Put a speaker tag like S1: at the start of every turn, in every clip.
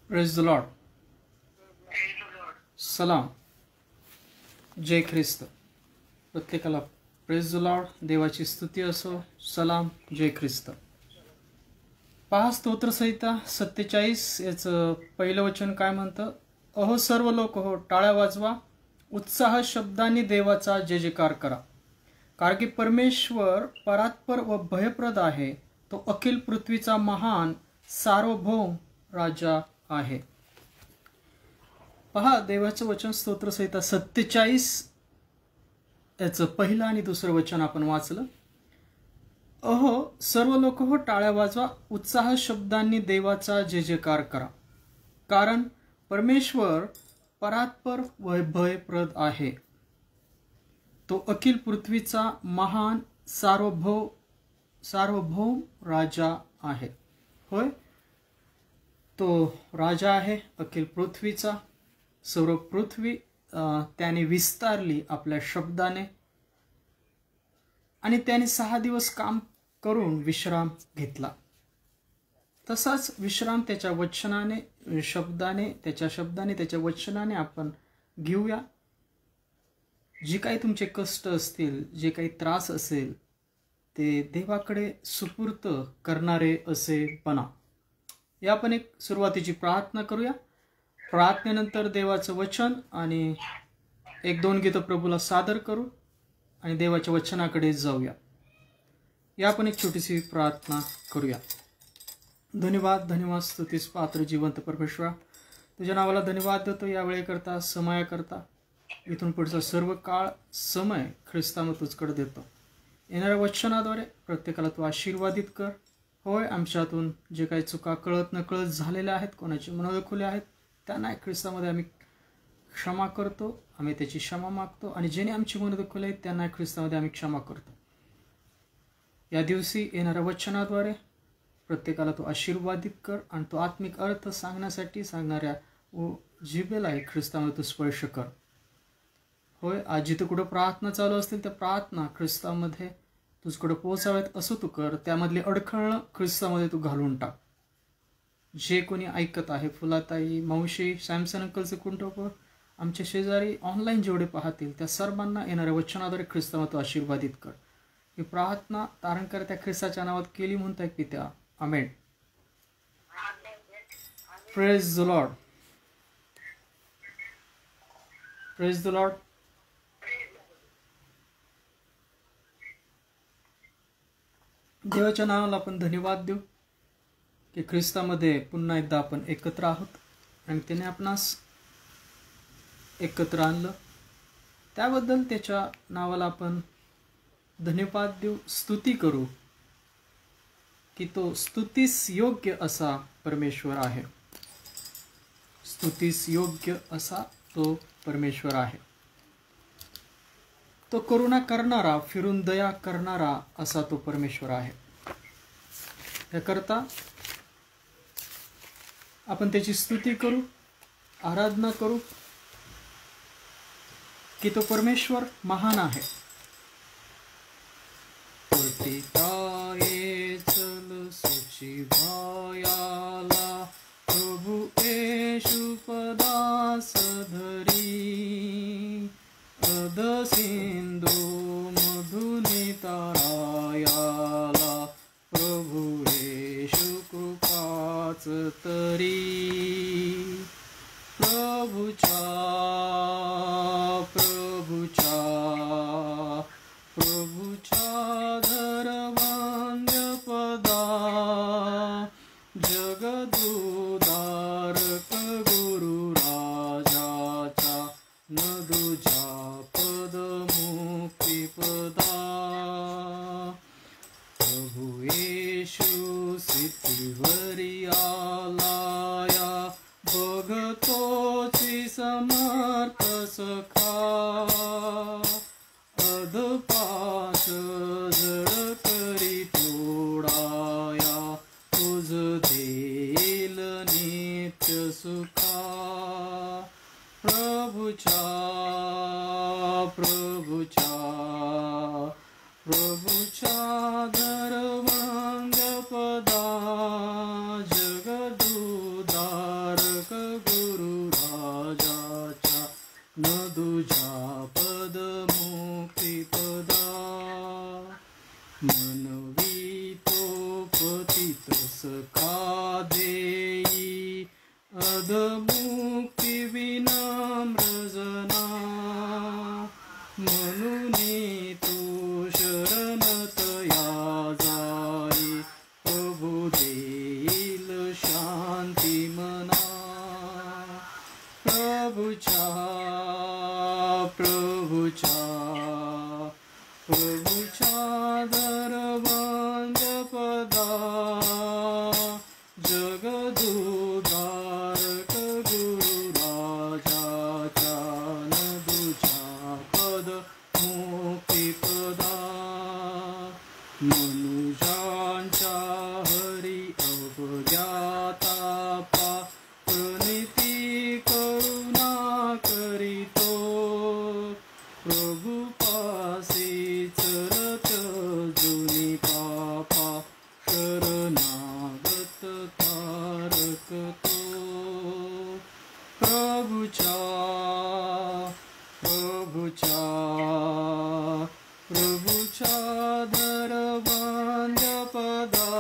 S1: Praise the Lord. सलाम. जय ख्रिस्त. प्रत्येकाला praise the Lord. देवाची स्तुती असो. सलाम. जय ख्रिस्त. पहा, स्तोत्रसंहिता 47 याचं पहिलं वचन काय म्हणतं? अहो सर्व लोक हो, टाळ्या वाजवा, उत्साह शब्दांनी देवाचा जय जयकार करा. कारण की परमेश्वर परात्पर व भयप्रद आहे. तो अखिल पृथ्वीचा महान सार्वभौम राजा आहे. पहा, देवाचं वचन स्तोत्रसंहिता 47 याचं पहिलं आणि दुसरं वचन आपण वाचलं. अहो सर्व लोक हो, टाळ्या वाजवा, उत्साह शब्दांनी देवाचा जय जयकार करा. कारण परमेश्वर परात्पर व भयप्रद आहे. तो अखिल पृथ्वीचा महान सार्वभौम राजा आहे. होय, तो राजा आहे अखिल पृथ्वीचा. सर्व पृथ्वी त्याने विस्तारली आपल्या शब्दाने, आणि त्याने 6 दिवस काम करून विश्राम घेतला. तसाच विश्राम त्याच्या वचनाने, त्याच्या वचनाने आपण घेऊया. जे काही तुमचे कष्ट असतील, जे काही त्रास असेल, ते देवाकडे सुपूर्त करणारे असे बना. या आपण एक सुरुवातीची प्रार्थना करूया. प्रार्थनेनंतर देवाचं वचन आणि 1-2 गीतं प्रभूला सादर करू आणि देवाच्या वचनाकडे जाऊया. या आपण एक छोटीशी प्रार्थना करूया. धन्यवाद स्तुतीस पात्र जिवंत परमेश्वरा, तुझ्या नावाला धन्यवाद देतो या वेळेकरता, समयाकरता. इथून पुढचा सर्व काळ समय ख्रिस्तामध्ये तुझकडे देतो. येणाऱ्या वचनाद्वारे प्रत्येकाला तू आशीर्वादित कर. होय, आमच्यातून जे काही चुका कळत नकळत झालेल्या आहेत, कोणाचे मनोदखुले आहेत, त्यांना ख्रिस्तामध्ये आम्ही क्षमा करतो. आम्ही त्याची क्षमा मागतो. आणि ज्याने आमची मनोदखुले आहेत त्यांना ख्रिस्तामध्ये आम्ही क्षमा करतो. या दिवशी येणाऱ्या वचनाद्वारे प्रत्येकाला तो आशीर्वादित कर आणि तो आत्मिक अर्थ सांगण्यासाठी सांगणाऱ्या जिभेला ख्रिस्तामध्ये तू स्पर्श कर. होय, आज जिथं कुठं प्रार्थना चालू असतील त्या प्रार्थना ख्रिस्तामध्ये तुझकडं पोहोचाव्यात असं तू कर. त्यामधले अडखळणं ख्रिस्तामध्ये तू घालून टाक. जे कोणी ऐकत आहे, फुलाताई, मावशी, सॅमसन अंकलचे कुंटोप, आमचे शेजारी, ऑनलाईन जेवढे पाहतील त्या सर्वांना येणाऱ्या वचनाद्वारे ख्रिस्तामध्ये तू आशीर्वादित कर. ही प्रार्थना तारणकर त्या ख्रिस्ताच्या नावात केली म्हणताय पित्या. आमेन. Praise the Lord. Praise the Lord. देवाच्या नावाला आपण धन्यवाद देऊ की ख्रिस्तामध्ये पुन्हा एकदा आपण एकत्र आहोत आणि त्याने आपणास एकत्र आणलं. त्याबद्दल त्याच्या नावाला आपण धन्यवाद देऊ, स्तुती करू की तो स्तुतीस योग्य असा परमेश्वर आहे. स्तुतीस योग्य असा तो परमेश्वर आहे. तो करुणा करणारा, फिरून दया करणारा असा तो परमेश्वर आहे. याकरता आपण त्याची स्तुती करू, आराधना करू की तो परमेश्वर महान आहे. चल सुची भायाला प्रभू येशू पदास धरी, अध सिंधू मधुनी तारायाला प्रभू येशू कृपाच तरी. प्रभूच्या धरवांग पदा, जगदुदारक गुरु राजाचा नदुजा पद मुक्ती पदा. प्रभू येशू सिद्धीवरी आलाया, बघतोची समर्थ सखा. अधपास जड करी तोडाया, तुझ देईल नित्य सुखा. प्रभूच्या धरवांग पदा, जगदुदारक न दुजा पद मुक्ती पदा मनवी तो पतित सखा देई अधमुक्ती विनम्रजना म्हणून तो शरणतया जाई प्रभु देईल शांती मना प्रभुच्या दरबंद पदा जगदुधारक गुरु राजाच्या नदुच्या पद मुक्ती पदा मनुजांच्या हरी अवघ्यातापा प्रणिती करुणा करीतो प्रभु पासी चरत जुनी पापा शरणागत तारकतो प्रभुच्या दरबंद पदा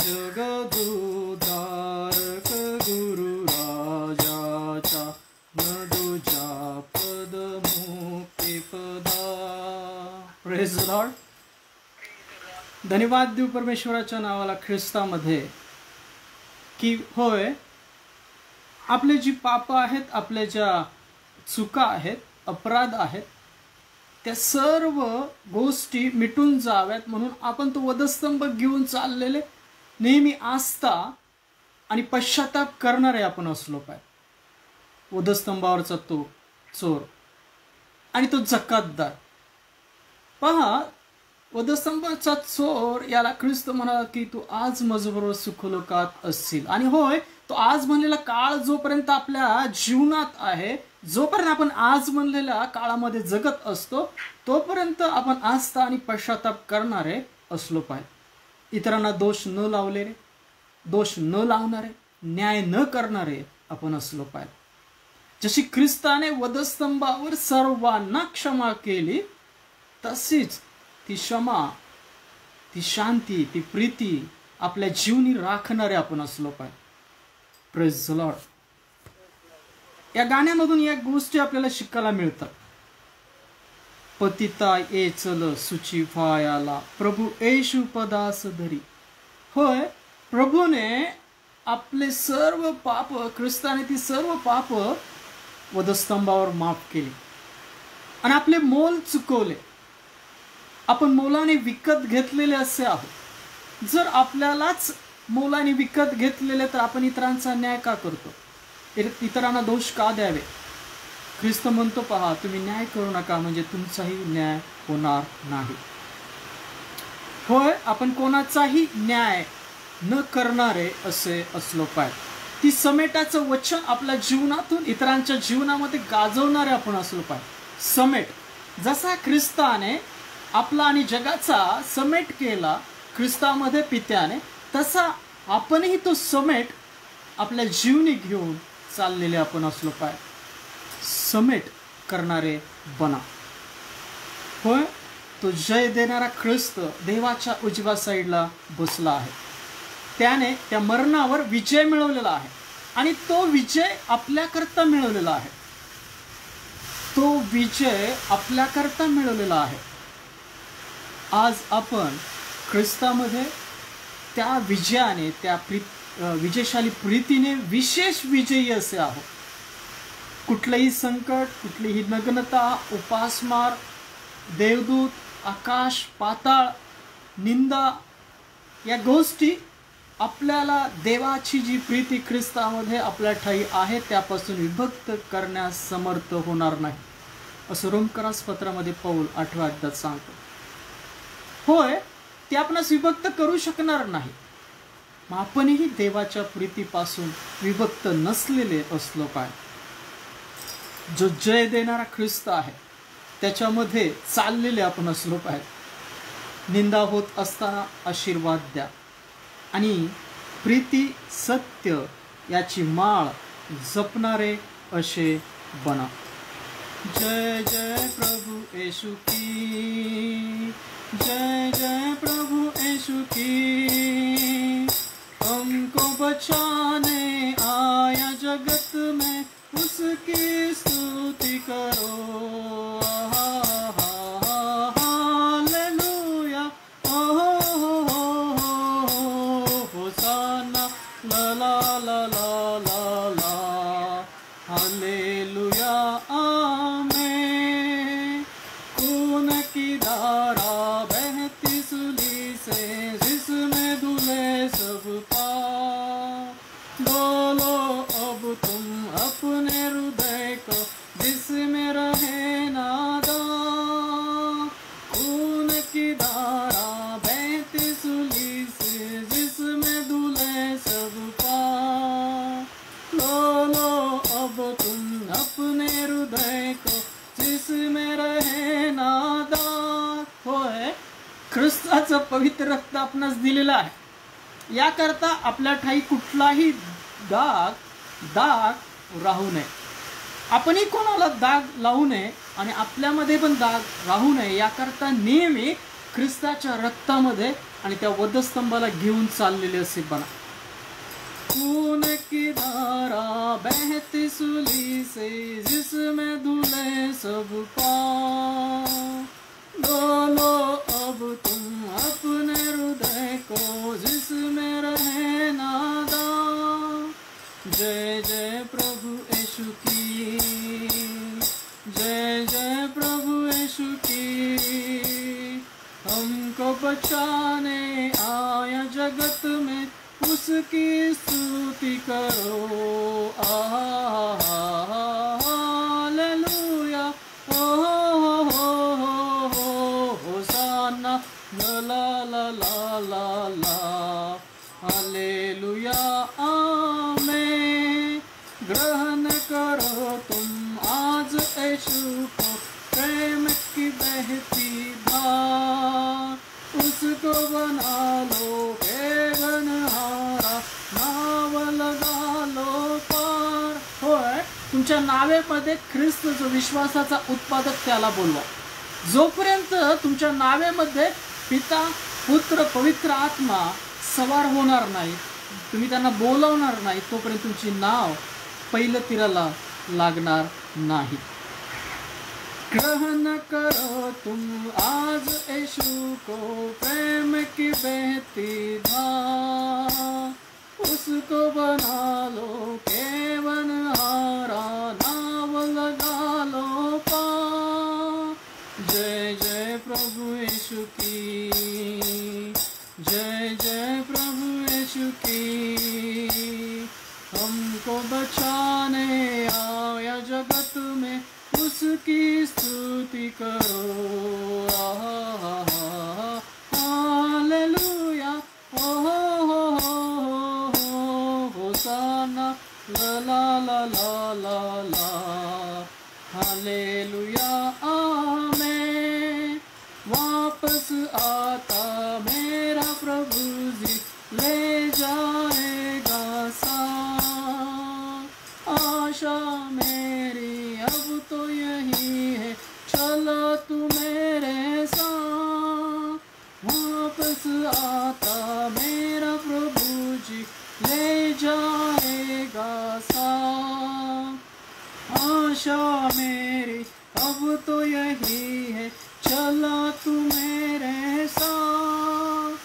S1: जगदुधारक गुरु राजाचा नदुजा पद मुक्ती पदा. Praise the Lord. धन्यवाद देऊ परमेश्वराच्या नावाला ख्रिस्तामध्ये की होय आपले जी पाप आहेत, आपल्या ज्या चुका आहेत, अपराध आहेत, त्या सर्व गोष्टी मिटून जाव्यात म्हणून आपण तो वधस्तंभ घेऊन चाललेले नेहमी आस्था आणि पश्चाताप करणारे आपण असलो पाहिजे. वधस्तंभावरचा तो चोर आणि तो जकातदार पहा, वधस्तंभाचा चोर याला ख्रिस्त म्हणाला की तू आज माझ्याबरोबर सुखलोकात असशील. आणि होय, तो आज म्हणलेला काळ जोपर्यंत आपल्या जीवनात आहे, जोपर्यंत आपण आज म्हणलेल्या काळामध्ये जगत असतो, तोपर्यंत आपण आस्था आणि पश्चाताप करणारे असलो पाहिजे. इतरांना दोष न लावलेले, दोष न लावणारे, न्याय न करणारे आपण असलो पाहिजे. जशी ख्रिस्ताने वधस्तंभावर सर्वांना क्षमा केली, तशीच ती क्षमा, ती शांती, ती प्रीती आपल्या जीवनी राखणारे आपण असलो पाहिजे. Praise the Lord. या गाण्यामधून या गोष्टी आपल्याला शिकायला मिळतात. पतिता ए चल सुची फायाला प्रभू येशू पदास धरी. होय, प्रभूने आपले सर्व पाप, ख्रिस्ताने ती सर्व पाप वधस्तंभावर माफ केली आणि आपले मोल चुकवले. आपण मोलाने विकत घेतलेले असे आहोत. जर आपल्यालाच मोलाने विकत घेतलेले, तर आपण इतरांचा न्याय का करतो? इतरांना दोष का द्यावे? ख्रिस्त म्हणतो पहा, तुम्ही न्याय करू नका म्हणजे तुमचाही न्याय होणार नाही. होय, आपण कोणाचाही न्याय न करणारे असे असलो पाहिजे. ती समेटाचं वचन आपल्या जीवनातून इतरांच्या जीवनामध्ये गाजवणारे आपण असलो पाहिजे. समेट, जसा ख्रिस्ताने आपला आणि जगाचा समेट केला ख्रिस्तामध्ये पित्याने, तसा आपणही तो समेट आपल्या जीवनी घेऊन चाललेले आपण असलो पाहिजे. समेट करणारे बना. होय, तो जय देणारा ख्रिस्त देवाच्या उजव्या साईडला बसला आहे. त्याने त्या मरणावर विजय मिळवलेला आहे आणि तो विजय आपल्याकरता मिळवलेला आहे. तो विजय आपल्याकरता मिळवलेला आहे. आज आपण ख्रिस्तामध्ये त्या विजयाने, त्या विजयशाली प्रीतीने विशेष विजयी असे आहोत. कुठलंही संकट, कुठलीही नग्नता, उपासमार, देवदूत, आकाश, पाताळ, निंदा, या गोष्टी आपल्याला देवाची जी प्रीती ख्रिस्तामध्ये आपल्या ठाई आहे त्यापासून विभक्त करण्यास समर्थ होणार नाही, असं रोमकरास पत्रामध्ये पौल 8व्या अध्यायात सांगतो. होय, ते आपणास विभक्त करू शकणार नाही. मग आपणही देवाच्या प्रीतीपासून विभक्त नसलेले असलो पाहिजे. जो जय देणारा ख्रिस्त आहे त्याच्यामध्ये चाललेले आपण असलो पाहिजे. निंदा होत असताना आशीर्वाद द्या आणि प्रीती, सत्य याची माळ जपणारे असे बना। जय जय प्रभु यीशु की, जय जय प्रभु यीशु की। हमको बचाने आया जगत में, उसकी स्तुति करो। हालेलुया, होसाना, ला ला ला ला ला ला, हालेलुया आमेन। खून की धारा बहती सूली से, जिसमें धुले सब पाप। बोलो अब तुम अपने हृदय को, जिसमें रहे नादान। खून की धारा बहती सूली से, जिसमें धुले सब पाप। बोलो अब तुम अपने हृदय को, जिसमें रहे नादान। होय, ख्रिस्ताचं पवित्र रक्त आपणास दिलेलं आहे, याकरता आपल्या ठाई कुठलाही दाग राहू नये। आपणही कोणाला दाग लावू नये आणि आपल्यामध्ये पण दाग राहू नये, याकरता नेहमी ख्रिस्ताच्या रक्तामध्ये आणि त्या वधस्तंभाला घेऊन चाललेले असे बना। खून की धारा बहती सूली से, जिसमें धुले सब पाप। बोलो अब तुम अपने हृदय को, जिसमें रहे नादान। जय जय प्रभु यीशु की, जय जय प्रभु यीशु की। हमको बचाने आया जगत में, उसकी स्तुति करो। हालेलुया, होसाना, ला ला ला ला ला, हालेलुया आमेन। ग्रहण करो तुम आज यीशु को, प्रेम की बहती धार। उसको बना लो केवनहारा, नाव लगा लो पार। होय, तुमच्या नावेमध्ये ख्रिस्त जो विश्वासाचा उत्पादक त्याला बोलवा। जोपर्यंत तुमच्या नावेमध्ये पिता, पुत्र, पवित्र आत्मा सवार होणार नाही, तुम्ही त्यांना बोलवणार नाही, तोपर्यंत तुमची नाव पहिलं तीराला लागणार नाही। ग्रहण करो तुम आज यीशु को, प्रेम की बहती धार। उसको बना लो केवनहारा, नाव लगा लो पार। जय जय प्रभु यीशु की, जय जय प्रभु यीशु की। हमको बचाने आया जगत में, उसकी स्तुति करो। हालेलुया, होसाना, ला ला ला ला ला ला, हालेलुया आमेन। वापस आता मेरा प्रभु जी, ले जाएगा साथ। आशा मेरी अब तो यही है, चलो तू मेरे साथ। वापस आता मेरा प्रभु जी, ले जाएगा साथ। आशा मेरी अब तो यही है, चला तू मेरे साथ।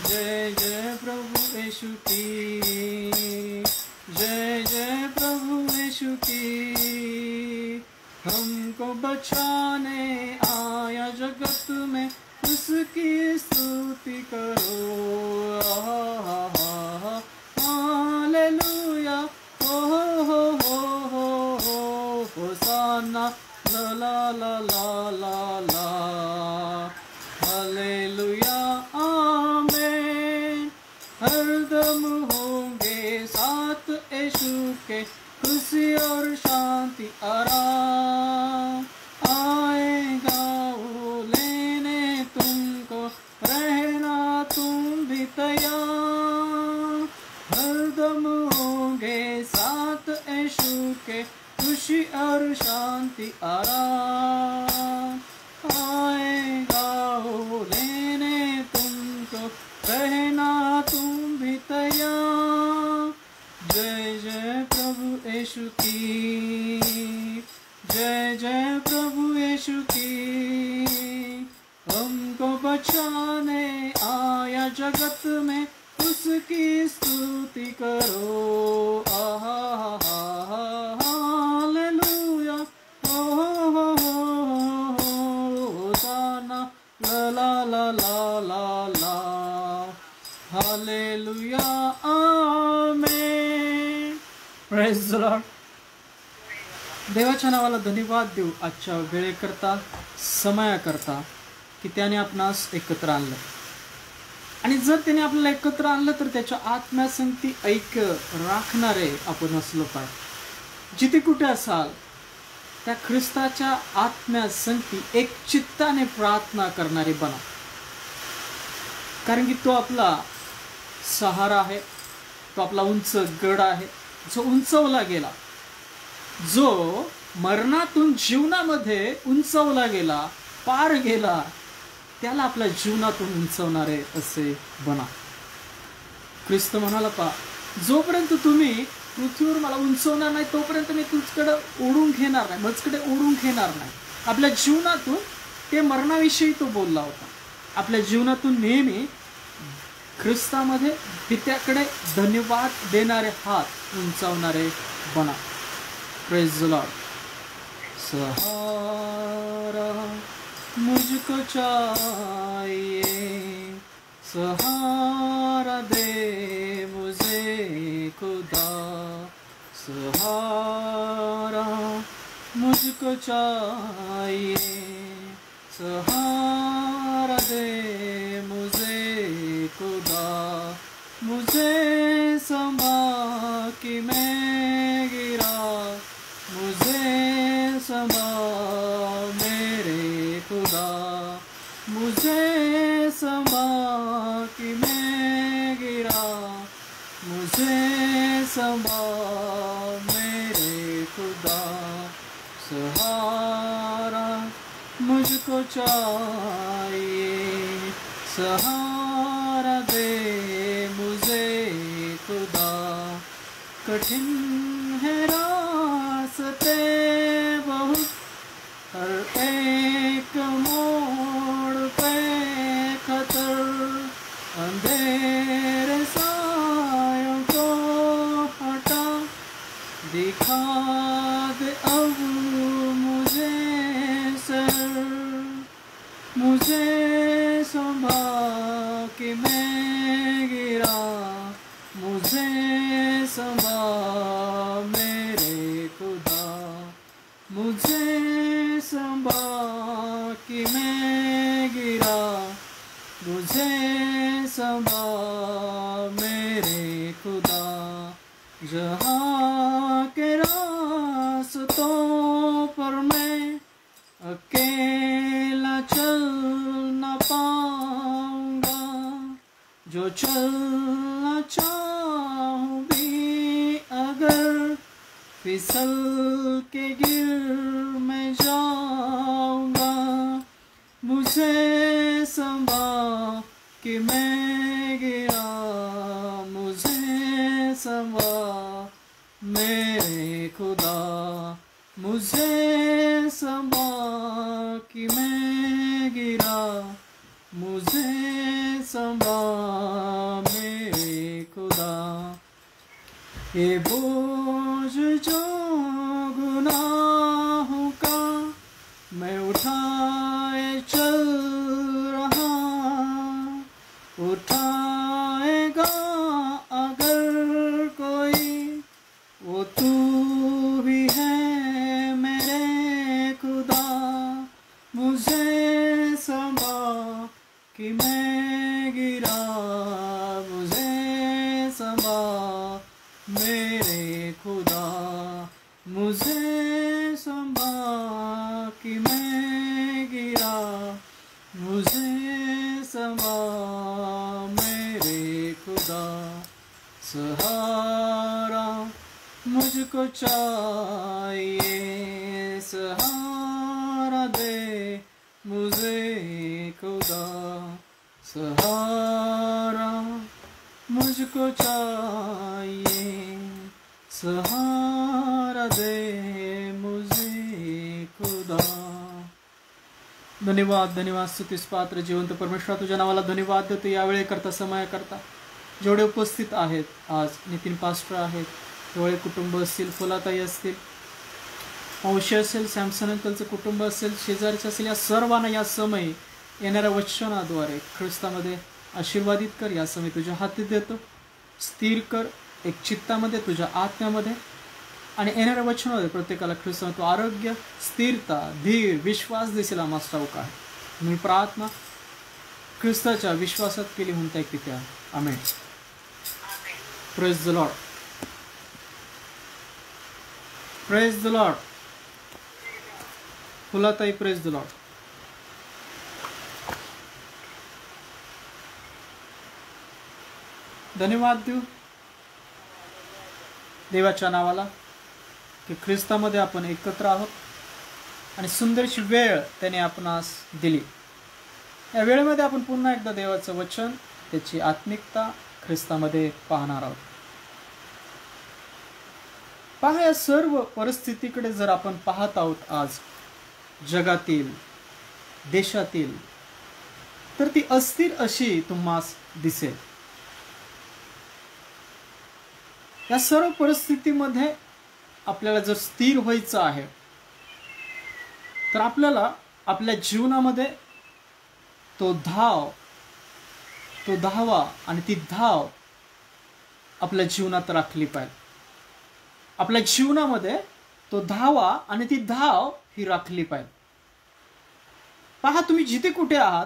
S1: जय जय प्रभु यीशु की, जय जय प्रभु यीशु की। हमको बचाने आया जगत में, उसकी स्तुति करो। हालेलुया, होसाना, ला ला ला ला ला ला, हालेलुया आमेन। हरदम होंगे साथ यीशु के, खुशी और शांति आराम। आएगा वो लेने तुमको, रहना तुम भी तैयार। हरदम होंगे साथ यीशु के, खुशी और शांति आराम आएगा हो लेने तुमको, रहना तुम भी तैयार। जय जय प्रभु यीशु की, जय जय प्रभु यीशु की। हमको बचाने आया जगत में, उसकी स्तुति करो। आहा हालेलुया, होसाना ला ला ला ला ला ला, hallelujah amen. Praise the Lord. देवाच्या नावाला धन्यवाद देऊ आजच्या वेळेकरता, समयाकरता, की त्याने आपणास एकत्र आणलं। आणि जर त्याने आपल्याला एकत्र आणलं तर त्याच्या आत्म्यासंगती ऐक्य राखणारे आपण असलो पाहिजे। जिथे कुठे असाल त्या ख्रिस्ताच्या आत्म्यासंगती एक चित्ताने प्रार्थना करणारे बना, कारण की तो आपला सहारा आहे, तो आपला उंच गड आहे, जो उंचवला गेला, जो मरणातून जीवनामध्ये उंचवला गेला, पार गेला, त्याला आपल्या जीवनातून उंचवणारे असे बना। ख्रिस्त म्हणाला पा, जोपर्यंत तुम्ही पृथ्वीवर मला उंचवणार नाही तोपर्यंत मी तुझकडे ओढून घेणार नाही, माझकडे ओढून घेणार नाही। आपल्या जीवनातून ते मरणाविषयी तो बोलला होता। आपल्या जीवनातून नेहमी ख्रिस्तामध्ये पित्याकडे धन्यवाद देणारे हात उंचावणारे बना। Praise the Lord. सहारा मुझको चाहिए, सहारा दे मुझे खुदा, सहारा मुझको चाहिए, सहारा दे मुझे खुदा। मुझे संभाल कि मैं गिरा, मुझे संभाल मेरे खुदा, मुझे संभाल कि मैं गिरा, मुझे संभाल मेरे खुदा। सहारा मुझको चाहिए, सहारा दे मुझे खुदा। कठिन है रास्ते बहुत, हर एक मोड़ पे खतर, अंधेरे सायों को हटा, दिखा दे अब मुझे सर, मुझे संभाल कि मैं गिरा, मुझे संभाल मेरे खुदा, मुझे संभाल कि मैं गिरा, मुझे संभाल मेरे खुदा। जहाँ के रास्तों पर मैं अकेला चल न पाऊंगा, जो चलना चाहूँ भी अगर फिसल के गिर मैं जाऊंगा, मुझे संभाल कि मैं गिरा, मुझे संभाल मेरे खुदा, मुझे संभाल कि मैं गिरा, मुझे संभाल मेरे खुदा। ये बोझ जो गुनाहों का मैं उठाए चल रहा, उठाएगा अगर कोई, वो तू भी है मेरे खुदा। मुझे संभाल कि मैं गिरा, मुझे संभाल मेरे खुदा, मुझे संभाल कि मैं गिरा, मुझे संभाल मेरे खुदा। सहारा मुझको चाहिए सहारा दे मुझे खुदा सहारा मुझको चाहिए सहारा दे मुझे खुदा. धन्यवाद धन्यवाद. स्तुतीस पात्र जिवंत परमेश्वर तुझ्या नावाला धन्यवाद देतो. यावेळी करता समय करता जेवढे उपस्थित आहेत आज, नितीन पास्टर आहेत, डोळे कुटुंब असतील, फुलाताई असतील, अंशी असेल, सॅमसन अंकलचं कुटुंब असेल, शेजारचे असेल, या सर्वांना या समय येणाऱ्या वचनाद्वारे ख्रिस्तामध्ये आशीर्वादित कर. या समय तुझ्या हाती देतो. स्थिर कर एक चित्तामध्ये, तुझ्या आत्म्यामध्ये, आणि येणाऱ्या वचनामध्ये प्रत्येकाला ख्रिस्तामध्ये तू आरोग्य, स्थिरता, धीर, विश्वास देशील आम्हाला ठाऊक आहे. मी प्रार्थना ख्रिस्ताच्या विश्वासात केली म्हणता येते त्या. आमेन. Praise the Lord. Praise the Lord. फुलाताई प्रेज द लॉर्ड. धन्यवाद देऊ देवाच्या नावाला की ख्रिस्तामध्ये आपण एकत्र आहोत आणि सुंदरशी वेळ त्याने आपणास दिली. या वेळेमध्ये आपण पुन्हा एकदा देवाचं वचन, त्याची आत्मिकता ख्रिस्तामध्ये पाहणार आहोत. पहा, या सर्व परिस्थितीकडे जर आपण पाहत आहोत आज जगातील, देशातील, तर ती अस्थिर अशी तुम्हास दिसेल. या सर्व परिस्थितीमध्ये आपल्याला जर स्थिर व्हायचं आहे तर आपल्याला आपल्या जीवनामध्ये तो धावा आणि ती धाव आपल्या जीवनात राखली पाहिजे. आपल्या जीवनामध्ये तो धावा आणि ती धाव ही राखली पाहिजे. पहा, तुम्ही जिथे कुठे आहात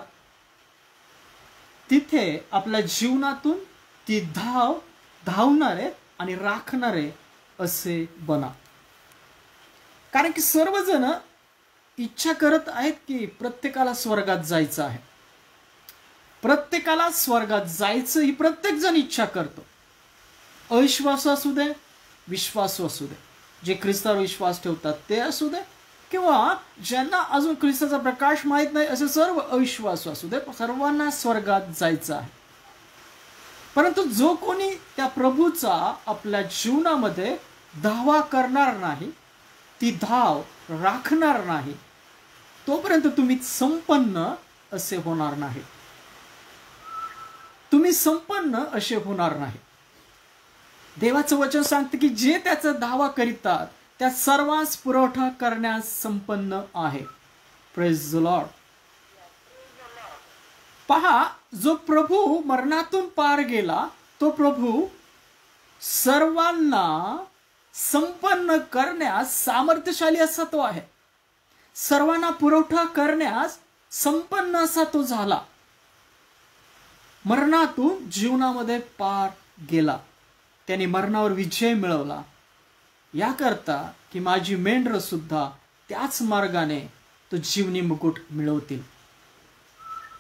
S1: तिथे आपल्या जीवनातून ती धाव धावणारे आणि राखणारे असे बना. कारण की सर्वजण इच्छा करत आहेत की प्रत्येकाला स्वर्गात जायचं आहे. प्रत्येकाला स्वर्गात जायचं ही प्रत्येक जण इच्छा करतो. अविश्वासू असू दे, विश्वासू असू दे, जे ख्रिस्तावर विश्वास ठेवतात ते असू दे, किंवा ज्यांना अजून ख्रिस्ताचा प्रकाश माहीत नाही असे सर्व अविश्वासू असू दे, सर्वांना स्वर्गात जायचं आहे. परंतु जो कोणी त्या प्रभूचा आपल्या जीवनामध्ये धावा करणार नाही, ती धाव राखणार नाही, तोपर्यंत तुम्ही संपन्न असे होणार नाही. तुम्ही संपन्न असे होणार नाही. देवाचं वचन सांगते की जे त्याचा धावा करीतात त्या सर्वांस पुरवठा करण्यास संपन्न आहे. Praise the Lord. पहा, जो प्रभू मरणातून पार गेला तो प्रभू सर्वांना संपन्न करण्यास सामर्थ्यशाली असा तो आहे. सर्वांना पुरवठा करण्यास संपन्न असा तो झाला. मरणातून जीवनामध्ये पार गेला. त्याने मरणावर विजय मिळवला. याकरता की माझी मेंढरं सुद्धा त्याच मार्गाने तो जीवनी मुकुट मिळवतील.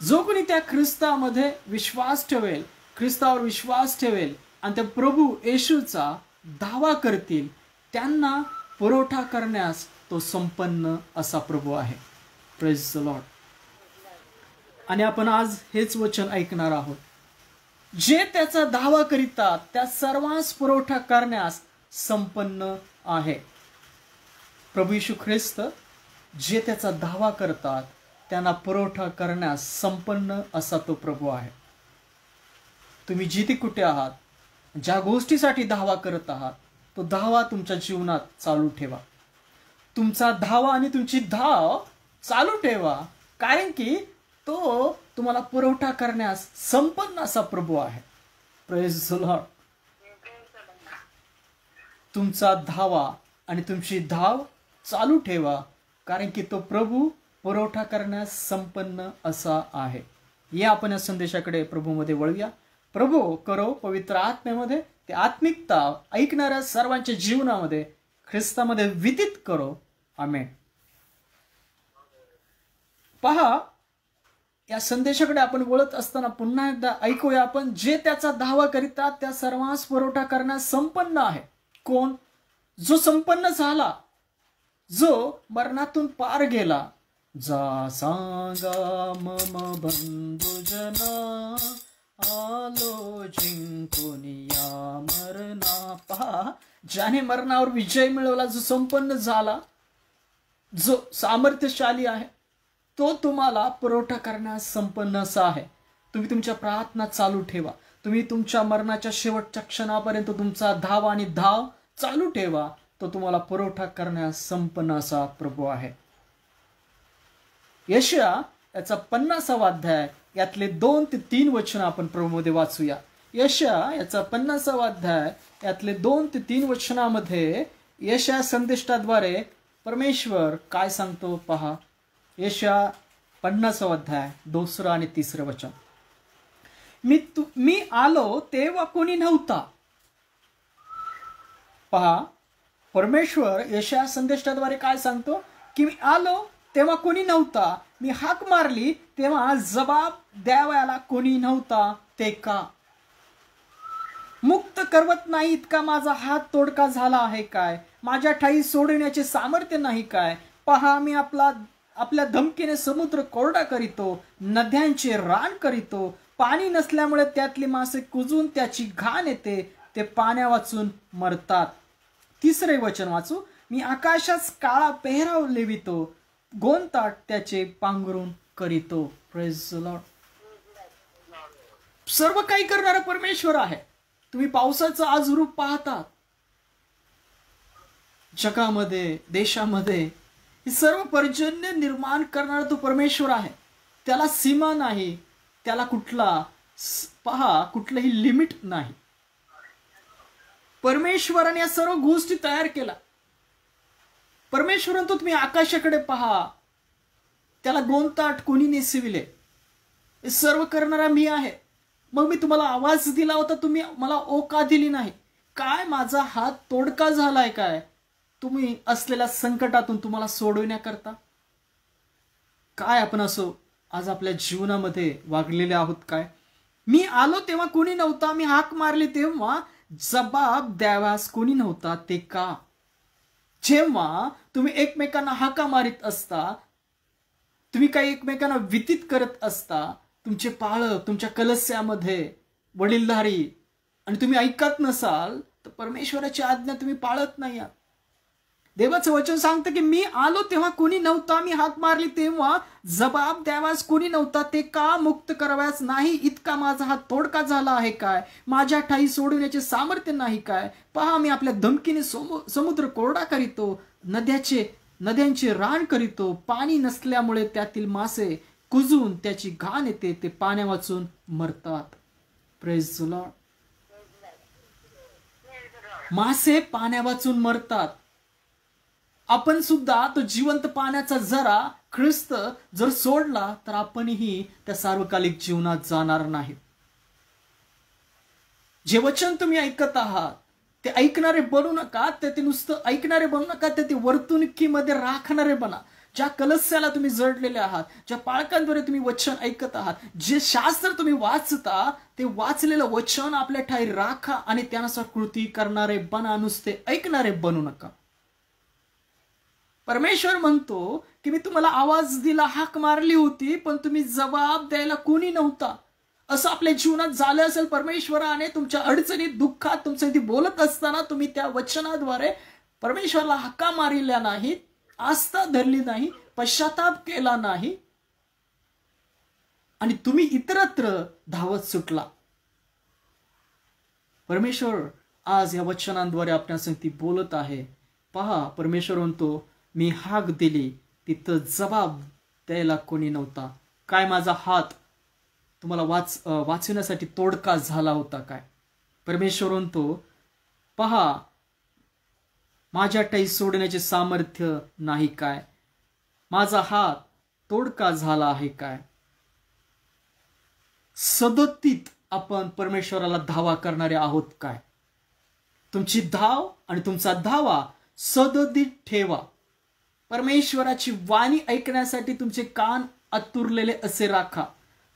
S1: जो कोणी त्या ख्रिस्तामध्ये विश्वास ठेवेल, ख्रिस्तावर विश्वास ठेवेल आणि त्या प्रभू येशूचा दावा करतील, त्यांना पुरवठा करण्यास तो संपन्न असा प्रभू आहे. Praise the Lord. आणि आपण आज हेच वचन ऐकणार आहोत. जे त्याचा दावा करीतात त्या सर्वांस पुरवठा करण्यास संपन्न आहे. प्रभू येशू ख्रिस्त जे त्याचा दावा करतात त्यांना पुरवठा करण्यास संपन्न असा तो प्रभू आहे. तुम्ही जिथे कुठे आहात, ज्या गोष्टीसाठी धावा करत आहात, तो धावा तुमच्या जीवनात चालू ठेवा. तुमचा धावा आणि तुमची धाव चालू ठेवा, कारण की तो तुम्हाला पुरवठा करण्यास संपन्न असा प्रभू आहे. Praise the Lord. तुमचा धावा आणि तुमची धाव चालू ठेवा, कारण की तो प्रभू पुरवठा करण्यास संपन्न असा आहे. या आपण या संदेशाकडे प्रभूमध्ये वळूया. प्रभू करो पवित्र आत्म्यामध्ये ते आत्मिकता ऐकणाऱ्या सर्वांच्या जीवनामध्ये ख्रिस्तामध्ये विदित करो. आमेन. पहा, या संदेशाकडे आपण वळत असताना पुन्हा एकदा ऐकूया आपण. जे त्याचा दावा करीतात त्या सर्वांस पुरवठा करण्यास संपन्न आहे. कोण? जो संपन्न झाला, जो मरणातून पार गेला. जा सांगा मम बंधुजना, आलो जिंकून या मरणा. पहा, ज्याने मरणावर विजय मिळवला, जो संपन्न झाला, जो सामर्थ्यशाली आहे, तो तुम्हाला पुरवठा करण्यास संपन्न असा आहे. तुम्ही तुमच्या प्रार्थना चालू ठेवा. तुम्ही तुमच्या मरणाच्या शेवटच्या क्षणापर्यंत तुमचा धाव आणि धाव चालू ठेवा. तो तुम्हाला पुरवठा करण्यास संपन्न असा प्रभू आहे. यशया याचा 50वा अध्याय, यातले 2 ते 3 वचन आपण प्रभूमध्ये वाचूया. यशया याचा 50वा अध्याय, यातले 2 ते 3 वचनामध्ये यशया संदेष्टाद्वारे परमेश्वर काय सांगतो पहा. यशया 50वा अध्याय 2 आणि 3 वचन. मी आलो तेव्हा कोणी नव्हता. पहा, परमेश्वर यशया संदेष्टाद्वारे काय सांगतो की मी आलो तेव्हा कोणी नव्हता, मी हाक मारली तेव्हा जबाब द्यावयाला कोणी नव्हता. ते का? मुक्त करवत नाही इतका माझा हात तोडका झाला आहे काय? माझ्या ठाई सोडण्याचे सामर्थ्य नाही काय? पहा, मी आपल्या धमकीने समुद्र कोरडा करीतो, नद्यांचे रान करीतो. पाणी नसल्यामुळे त्यातली मासे कुजून त्याची घाण येते, ते पाण्या वाचून मरतात. 3 वचन वाचू. मी आकाशास काळा पेहराव लेवितो, गोंताट त्याचे पांघरून करीतो. Praise the Lord. सर्व काही करणारा परमेश्वर आहे. तुम्ही पावसाचं आज रूप पाहतात. जगामध्ये, देशामध्ये हे सर्व पर्जन्य निर्माण करणारा तो परमेश्वर आहे. त्याला सीमा नाही, त्याला कुठलंही लिमिट नाही. परमेश्वराने या सर्व गोष्टी तयार केला. परमेश्वराने तुम्ही आकाशाकडे पहा, त्याला गोंताट कोणी नेसविले. हे सर्व करणारा मी आहे. मग मी तुम्हाला आवाज दिला होता, तुम्ही मला ओ का दिली नाही? काय माझा हात तोडका झालाय काय तुम्ही असलेल्या संकटातून तुम्हाला सोडवण्याकरता? काय आपण असो आज आपल्या जीवनामध्ये वागलेले आहोत काय? मी आलो तेव्हा कोणी नव्हता, मी हाक मारली तेव्हा जबाब द्यावास कोणी नव्हता. ते का? जेव्हा तुम्ही एकमेकांना हाका मारित असता, तुम्ही काही एकमेकांना वितीत करत असता, तुमचे पाळक तुमच्या कलस्यामध्ये वडीलधारी, आणि तुम्ही ऐकत नसाल तर परमेश्वराची आज्ञा तुम्ही पाळत नाही आहात. देवाचं वचन सांगतं की मी आलो तेव्हा कोणी नव्हता, मी हाक मारली तेव्हा जबाब द्यावास कोणी नव्हता. ते का? मुक्त कराव्यास नाही इतका माझा हात तोडका झाला आहे काय? माझ्या ठाई सोडण्याचे सामर्थ्य नाही काय? पहा, मी आपल्या धमकीने समुद्र कोरडा करीतो, नद्यांचे रान करीतो. पाणी नसल्यामुळे त्यातील मासे कुजून त्याची घाण येते, ते पाण्या वाचून मरतात. Praise the Lord. मासे पाण्या वाचून मरतात. आपण सुद्धा तो जिवंत पाण्याचा झरा ख्रिस्त जर सोडला तर आपणही त्या सार्वकालिक जीवनात जाणार नाही. जे वचन तुम्ही ऐकत आहात ते ऐकणारे बनू नका. ते नुसतं ऐकणारे बनू नका, ते वर्तणुकीमध्ये राखणारे बना. ज्या कलस्याला तुम्ही जडलेले आहात, ज्या पाळकांद्वारे तुम्ही वचन ऐकत आहात, जे शास्त्र तुम्ही वाचता, ते वाचलेलं वचन आपल्या ठाई राखा आणि त्यानुसार कृती करणारे बना. नुसते ऐकणारे बनू नका. परमेश्वर म्हणतो की मी तुम्हाला आवाज दिला, हाक मारली होती, पण तुम्ही जबाब द्यायला कोणी नव्हता. असं आपल्या जीवनात झालं असेल. परमेश्वराने तुमच्या अडचणीत, दुःखात तुमच्यासाठी बोलत असताना तुम्ही त्या वचनाद्वारे परमेश्वराला हाका मारल्या नाहीत, आस्था धरली नाही, पश्चाताप केला नाही, आणि तुम्ही इतरत्र धावत सुटला. परमेश्वर आज या वचनांद्वारे आपल्यासाठी बोलत आहे. पहा, परमेश्वर म्हणतो मी हाक दिली, तिथं जबाब द्यायला कोणी नव्हता. काय माझा हात तुम्हाला वाचवण्यासाठी तोडका झाला होता काय? परमेश्वर म्हणतो पहा, माझ्या ठाई सोडण्याचे सामर्थ्य नाही काय? माझा हात तोडका झाला आहे काय? सदतीत आपण परमेश्वराला धावा करणारे आहोत काय? तुमची धाव आणि तुमचा धावा सदतीत ठेवा. परमेश्वराची वाणी ऐकण्यासाठी तुमचे कान आतुरलेले असे राखा.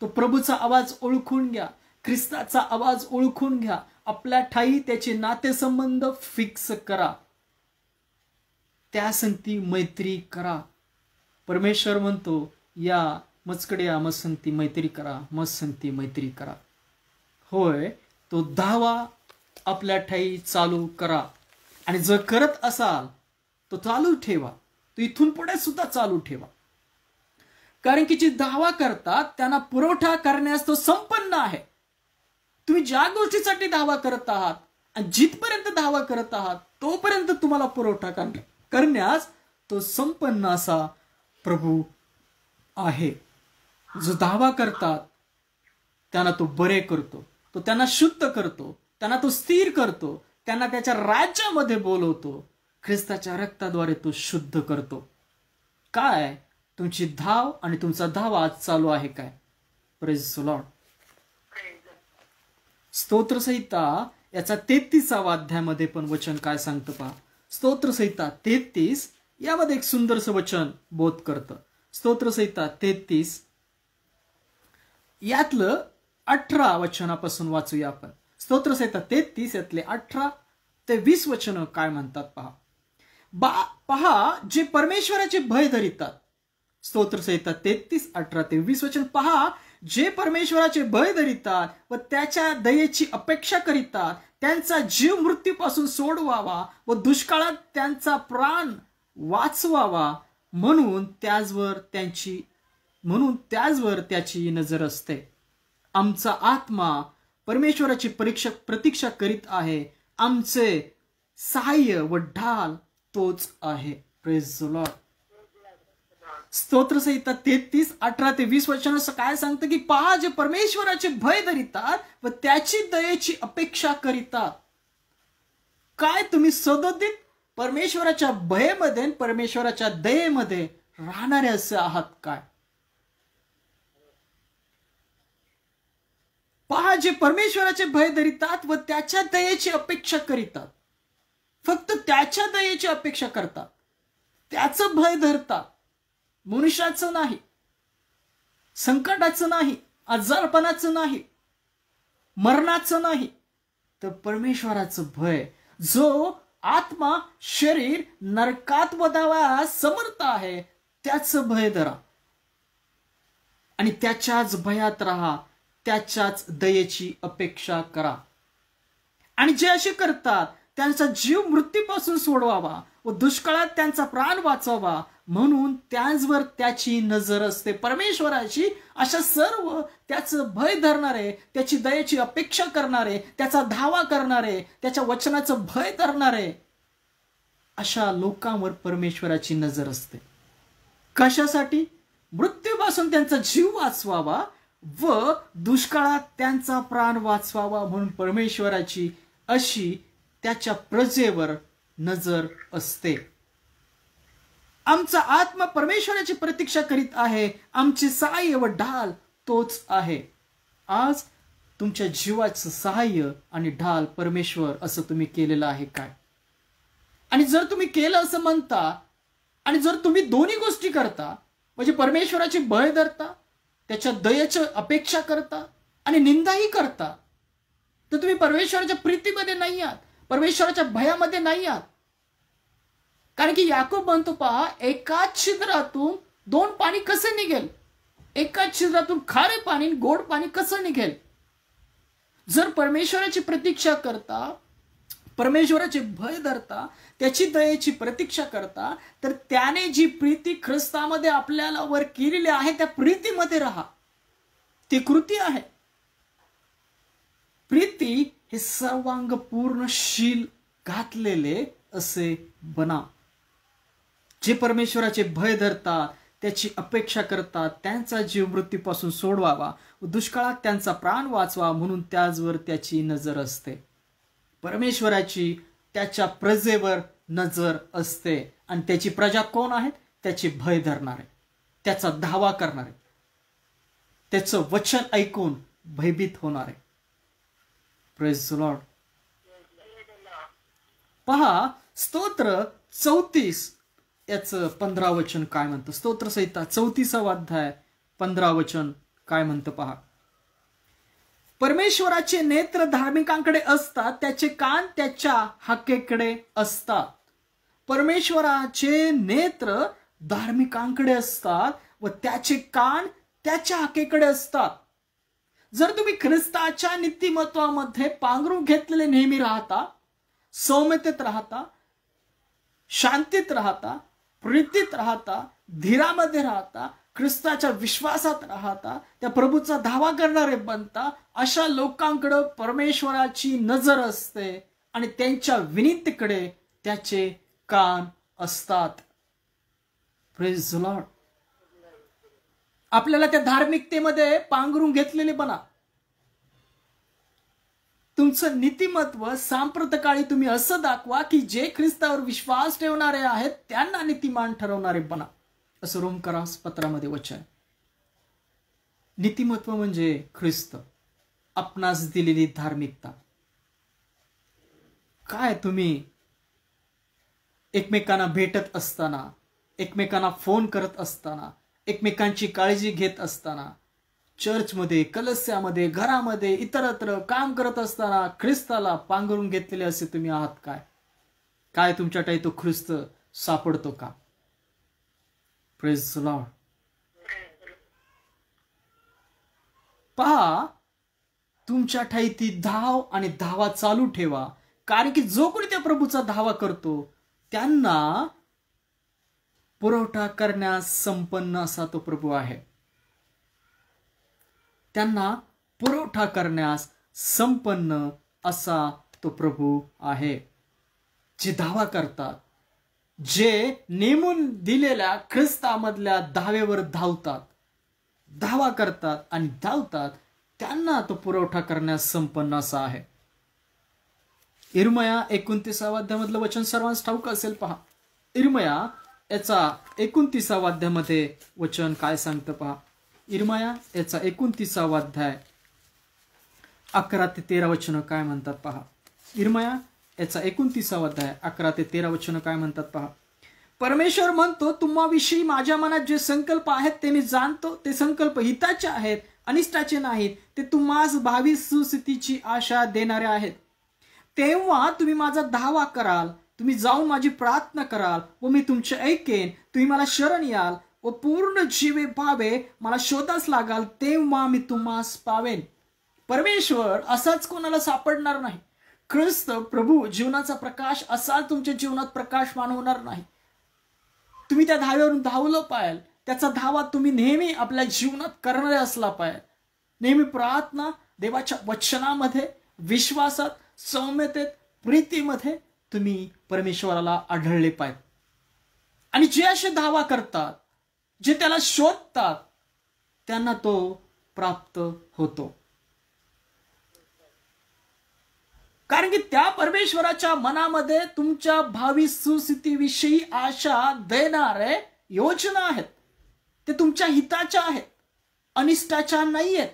S1: तो प्रभूचा आवाज ओळखून घ्या, ख्रिस्ताचा आवाज ओळखून घ्या. आपल्या ठाई त्याचे नातेसंबंध फिक्स करा. त्या संगती मैत्री करा. परमेश्वर म्हणतो, या मजकडे या, मज संगती मैत्री करा, मज संगती मैत्री करा. होय, तो धावा आपल्या ठाई चालू करा. आणि जर करत असाल तो चालू ठेवा. तो इथून पुढे सुद्धा चालू ठेवा. कारण की जे धावा करतात त्यांना पुरवठा करण्यास तो संपन्न आहे. तुम्ही ज्या गोष्टीसाठी धावा करत आहात आणि जिथपर्यंत धावा करत आहात तोपर्यंत तुम्हाला पुरवठा करण्यास तो संपन्न असा प्रभू आहे. जो धावा करतात त्यांना तो बरे करतो, तो त्यांना शुद्ध करतो, त्यांना तो स्थिर करतो, त्यांना त्याच्या राज्यामध्ये बोलवतो. ख्रिस्ताच्या रक्ताद्वारे तो शुद्ध करतो. काय तुमची धाव आणि तुमचा धावा आज चालू आहे काय? Praise the Lord. स्तोत्रसंहिता याचा 33वा अध्यायामध्ये पण वचन काय सांगतं पहा. स्तोत्रसंहिता 33 यामध्ये एक सुंदरसं वचन बोध करतं. स्तोत्रसंहिता 33 यातलं 18 वचनापासून वाचूया आपण. स्तोत्रसंहिता 33 यातले 18 ते 20 वचन काय म्हणतात पहा. पहा जे परमेश्वराचे भय धरितात. स्तोत्रसंहिता 33 18 ते 20 वचन. पहा जे परमेश्वराचे भय धरितात व त्याच्या दयेची अपेक्षा करीतात त्यांचा जीव मृत्यूपासून सोडवावा व दुष्काळात त्यांचा प्राण वाचवावा म्हणून त्याचवर त्याची नजर असते. आमचा आत्मा परमेश्वराची प्रतीक्षा करीत आहे. आमचे सहाय्य व ढाल तोच आहे. Praise the Lord. स्तोत्रसंहिता 33 18 ते 20 वचन असं काय सांगतं की पहा जे परमेश्वराचे भय धरितात व त्याची दयेची अपेक्षा करीतात. काय तुम्ही सदोदित परमेश्वराच्या भयमध्ये परमेश्वराच्या दयेमध्ये राहणारे असे आहात काय? पहा जे परमेश्वराचे भय धरितात व त्याच्या दयेची अपेक्षा करीतात. फक्त त्याच्या दयेची अपेक्षा करतात, त्याचं भय धरतात. मनुष्याचं नाही, संकटाचं नाही, आजारपणाचं नाही, मरणाचं नाही, तर परमेश्वराचं भय. जो आत्मा शरीर नरकात वधावयास समर्थ आहे त्याचं भय धरा आणि त्याच्याच भयात राहा, त्याच्याच दयेची अपेक्षा करा. आणि जे असे करतात त्यांचा जीव मृत्यूपासून सोडवावा व दुष्काळात त्यांचा प्राण वाचवावा म्हणून त्याचवर त्याची नजर असते. परमेश्वराची अशा सर्व त्याचं भय धरणारे, त्याची दयेची अपेक्षा करणारे, त्याचा धावा करणारे, त्याच्या वचनाचं भय धरणारे अशा लोकांवर परमेश्वराची नजर असते. कशासाठी? मृत्यूपासून त्यांचा जीव वाचवावा व दुष्काळात त्यांचा प्राण वाचवावा म्हणून परमेश्वराची अशी त्याच्या प्रजेवर नजर असते. आमचा आत्मा परमेश्वराची प्रतीक्षा करीत आहे. आमचे सहाय्य व ढाल तोच आहे. आज तुमच्या जीवाचं सहाय्य आणि ढाल परमेश्वर असं तुम्ही केलेलं आहे काय? आणि जर तुम्ही केलं असं म्हणता आणि जर तुम्ही दोन्ही गोष्टी करता म्हणजे परमेश्वराची भय धरता, त्याच्या दयेची अपेक्षा करता आणि निंदाही करता, तर तुम्ही परमेश्वराच्या प्रीतीमध्ये नाही आहात, परमेश्वराच्या भयामध्ये नाही आहात. कारण की याकोब म्हणतो पहा, एकाच छिद्रातून दोन पाणी कसे निघेल? एकाच छिद्रातून खारे पाणी गोड पाणी कसं निघेल? जर परमेश्वराची प्रतीक्षा करता, परमेश्वराचे भय धरता, त्याची दयेची प्रतीक्षा करता, तर त्याने जी प्रीती ख्रिस्तामध्ये आपल्याला वर केलेली आहे त्या प्रीतीमध्ये राहा. ती कृती आहे. प्रीती हे सर्वांग पूर्ण शील घातलेले असे बना. जे परमेश्वराचे भय धरतात, त्याची अपेक्षा करतात, त्यांचा जीव मृत्यूपासून सोडवावा व दुष्काळात त्यांचा प्राण वाचवा म्हणून त्याचवर त्याची नजर असते. परमेश्वराची त्याच्या प्रजेवर नजर असते. आणि त्याची प्रजा कोण आहेत? त्याचे भय धरणारे, त्याचा धावा करणारे, त्याचं वचन ऐकून भयभीत होणारे. Praise the Lord. पहा स्तोत्र 34 याचं 15 वचन काय म्हणतं. स्तोत्रसंहिता 34वा अध्याय 15 वचन काय म्हणतं पहा. परमेश्वराचे नेत्र धार्मिकांकडे असतात, त्याचे कान त्याच्या हाकेकडे असतात. परमेश्वराचे नेत्र धार्मिकांकडे असतात व त्याचे कान त्याच्या हाकेकडे असतात. जर तुम्ही ख्रिस्ताच्या नीतिमत्वामध्ये पांघरून घेतलेले नेहमी राहता, सौम्यतेत राहता, शांतीत राहता, प्रीतीत राहता, धीरामध्ये राहता, ख्रिस्ताच्या विश्वासात राहता, त्या प्रभूचा धावा करणारे बनता, अशा लोकांकडे परमेश्वराची नजर असते आणि त्यांच्या विनंतीकडे त्याचे कान असतात. Praise the Lord. आपल्याला त्या धार्मिकतेमध्ये पांघरून घेतलेले बना. तुमचं नीतिमत्व सांप्रतकाळी तुम्ही असं दाखवा की जे ख्रिस्तावर विश्वास ठेवणारे आहेत त्यांना नीतिमान ठरवणारे बना, असं रोमकरास पत्रामध्ये वचन आहे. नीतिमत्व म्हणजे ख्रिस्त, आपणास दिलेली धार्मिकता. काय तुम्ही एकमेकांना भेटत असताना, एकमेकांना फोन करत असताना, एकमेकांची काळजी घेत असताना, चर्चमध्ये, कलस्यामध्ये, घरामध्ये, इतरत्र काम करत असताना ख्रिस्ताला पांघरून घेतलेले असे तुम्ही आहात काय? काय तुमच्याकडे तो ख्रिस्त सापडतो का? Praise the Lord. पहा, तुमच्या ठाई ती धाव आणि धावा चालू ठेवा, कारण की जो कोणी त्या प्रभूचा धावा करतो त्यांना पुरवठा करण्यास संपन्न असा तो प्रभू आहे. त्यांना पुरवठा करण्यास संपन्न असा तो प्रभू आहे. जे धावा करतात, जे नेमून दिलेल्या ख्रिस्तामधल्या धावेवर धावतात, धावा करतात आणि धावतात, त्यांना तो पुरवठा करण्यास संपन्न असा आहे. इर्मया 29 अध्यायामधलं वचन सर्वांस ठाऊक असेल. पहा, इर्मया याचा 29 अध्यायामध्ये वचन काय सांगतं पहा. इर्मया याचा 29 अध्याय 11 ते 13 वचन काय म्हणतात पहा. इर्मया याचा 29 अध्याय 11 ते 13 वचन काय म्हणतात पहा. परमेश्वर म्हणतो, तुम्हाविषयी माझ्या मनात जे संकल्प आहेत ते मी जाणतो. ते संकल्प हिताचे आहेत, अनिष्टाचे नाहीत. ते तुम्हास भावी सुस्थितीची आशा देणारे आहेत. तेव्हा तुम्ही माझा धावा कराल, तुम्ही जाऊन माझी प्रार्थना कराल व मी तुमचे ऐकेन. तुम्ही मला शरण याल व पूर्ण जीवे भावे मला शोधास लागाल, तेव्हा मी तुम्हास पावेन. परमेश्वर असाच कोणाला सापडणार नाही. ख्रिस्त प्रभू जीवनाचा प्रकाश असाच तुमच्या जीवनात प्रकाशमान होणार नाही. तुम्ही त्या धाव्यावरून धावलं पाहिजे. त्याचा धावा तुम्ही नेहमी आपल्या जीवनात करणारे असला पाहिजे. नेहमी प्रार्थना, देवाच्या वचनामध्ये, विश्वासात, सौम्यतेत, प्रीतीमध्ये तुम्ही परमेश्वराला आढळले पाहिजे. आणि जे असे धावा करतात, जे त्याला शोधतात, त्यांना तो प्राप्त होतो. कारण की त्या परमेश्वराच्या मनामध्ये तुमच्या भावी सुस्थितीविषयी आशा देणारे योजना आहेत. ते तुमच्या हिताच्या आहेत, अनिष्टाच्या नाही आहेत.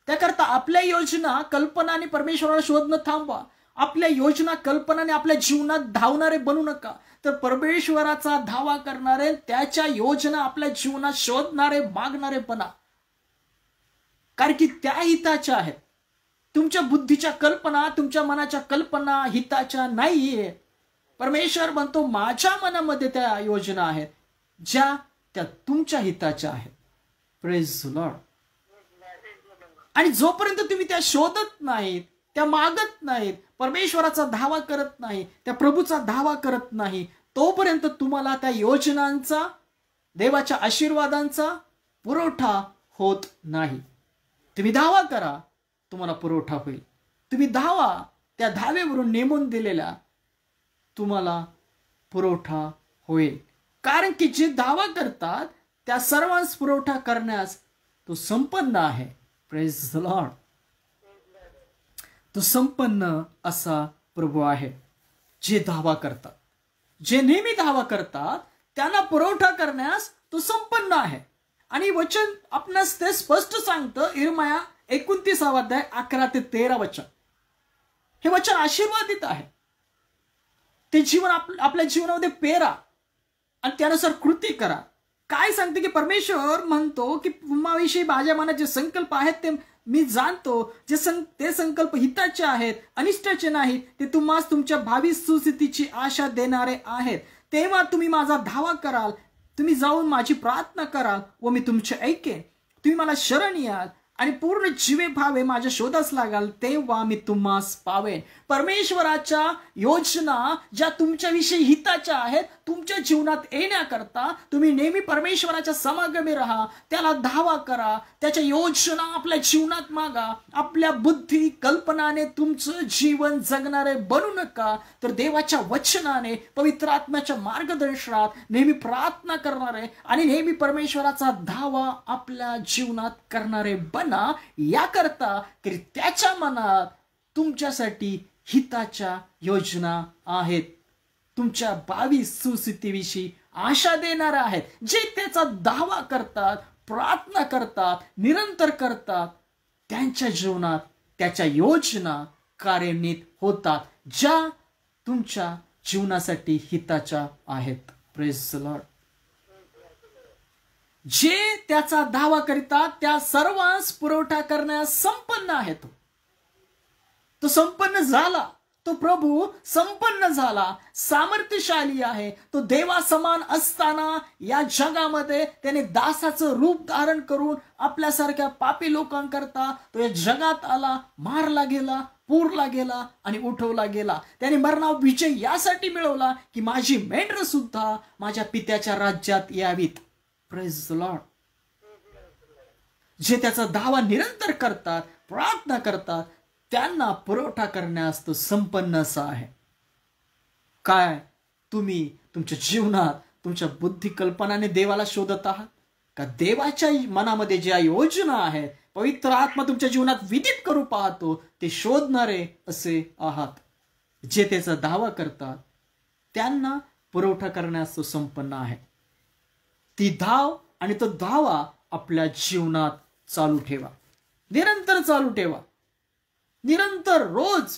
S1: त्याकरता आपल्या योजना, कल्पनाने परमेश्वराला शोधणं थांबवा. आपल्या योजना, कल्पनाने आपल्या जीवनात धावणारे बनू नका, तर परमेश्वराचा धावा करणारे, त्याच्या योजना आपल्या जीवनात शोधणारे, मागणारे बना. कारण की त्या हिताच्या आहेत. तुमच्या बुद्धीच्या कल्पना, तुमच्या मनाच्या कल्पना हिताच्या नाहीये. परमेश्वर म्हणतो, माझ्या मनामध्ये त्या योजना आहेत, ज्या त्या तुमच्या हिताच्या आहेत. Praise the Lord. आणि जोपर्यंत तुम्ही त्या शोधत नाहीत, त्या मागत नाहीत, परमेश्वराचा धावा करत नाही, त्या प्रभूचा धावा करत नाही, तोपर्यंत तुम्हाला त्या योजनांचा, देवाच्या आशीर्वादांचा पुरवठा होत नाही. तुम्ही धावा करा, तुम्हाला पुरवठा होईल. तुम्ही धावा, त्या धावेवरून नेमून दिलेल्या तुम्हाला पुरवठा होईल. कारण की जे धावा करतात त्या सर्वांस पुरवठा करण्यास तो संपन्न आहे. Praise the Lord. तो संपन्न असा प्रभू आहे. जे धावा करतात, जे नेहमी धावा करतात, त्यांना पुरवठा करण्यास तो संपन्न आहे. आणि वचन आपणास ते स्पष्ट सांगतं. इर्मया 29 अध्याय 11 ते 13 वचन. हे वचन आशीर्वादित आहे. ते जीवन आपल्या जीवनामध्ये पेरा आणि त्यानुसार कृती करा. काय सांगते की परमेश्वर म्हणतो की तुम्हाविषयी माझ्या मनात जे संकल्प आहेत ते मी जाणतो ते संकल्प हिताचे आहेत, अनिष्टाचे नाहीत. ते तुम्हास तुमच्या भावी सुस्थितीची आशा देणारे आहेत. तेव्हा तुम्ही माझा धावा कराल, तुम्ही जाऊन माझी प्रार्थना कराल व मी तुमचे ऐकेन. तुम्ही मला शरण याल आणि पूर्ण जीवे भावे माझ्या शोधास लागाल, तेव्हा मी तुम्हास पावेन. परमेश्वराच्या योजना ज्या तुमच्याविषयी हिताच्या आहेत, तुमच्या जीवनात येण्याकरता तुम्ही नेहमी परमेश्वराच्या समागमी राहा, त्याला धावा करा, त्याच्या योजना आपल्या जीवनात मागा. आपल्या बुद्धी कल्पनाने तुमचं जीवन जगणारे बनू नका, तर देवाच्या वचनाने, पवित्र आत्म्याच्या मार्गदर्शनात नेहमी प्रार्थना करणारे आणि नेहमी परमेश्वराचा धावा आपल्या जीवनात करणारे बना. याकरता की त्याच्या मनात तुमच्यासाठी हिताच्या योजना आहेत, तुमच्या भावी सुस्थितीविषयी आशा देणाऱ्या आहेत. जे त्याचा दावा करतात, प्रार्थना करतात, निरंतर करतात, त्यांच्या जीवनात त्याच्या योजना कार्यान्वित होतात, ज्या तुमच्या जीवनासाठी हिताच्या आहेत. Praise the Lord. जे त्याचा दावा करीतात त्या सर्वांस पुरवठा करण्यास संपन्न आहे. तो संपन्न झाला, तो प्रभू संपन्न झाला, सामर्थ्यशाली आहे. तो देवा समान असताना या जगामध्ये त्याने दासाचं रूप धारण करून आपल्यासारख्या पापी लोकांकरता तो या जगात आला, मारला गेला, पुरला गेला आणि उठवला गेला. त्याने मरणावर विजय यासाठी मिळवला की माझी मेंढरं सुद्धा माझ्या पित्याच्या राज्यात यावीत. Praise the Lord. जे त्याचा दावा निरंतर करतात, प्रार्थना करतात, त्यांना पुरवठा करण्यास तो संपन्न असा आहे. काय तुम्ही तुमच्या जीवनात तुमच्या बुद्धी कल्पनाने देवाला शोधत आहात का? देवाच्या मनामध्ये ज्या योजना आहेत, पवित्र आत्मा तुमच्या जीवनात विदित करू पाहतो, ते शोधणारे असे आहात. जे त्याचा दावा करतात त्यांना पुरवठा करण्यास तो संपन्न आहे. ती धाव आणि तो धावा आपल्या जीवनात चालू ठेवा, निरंतर चालू ठेवा, निरंतर, रोज,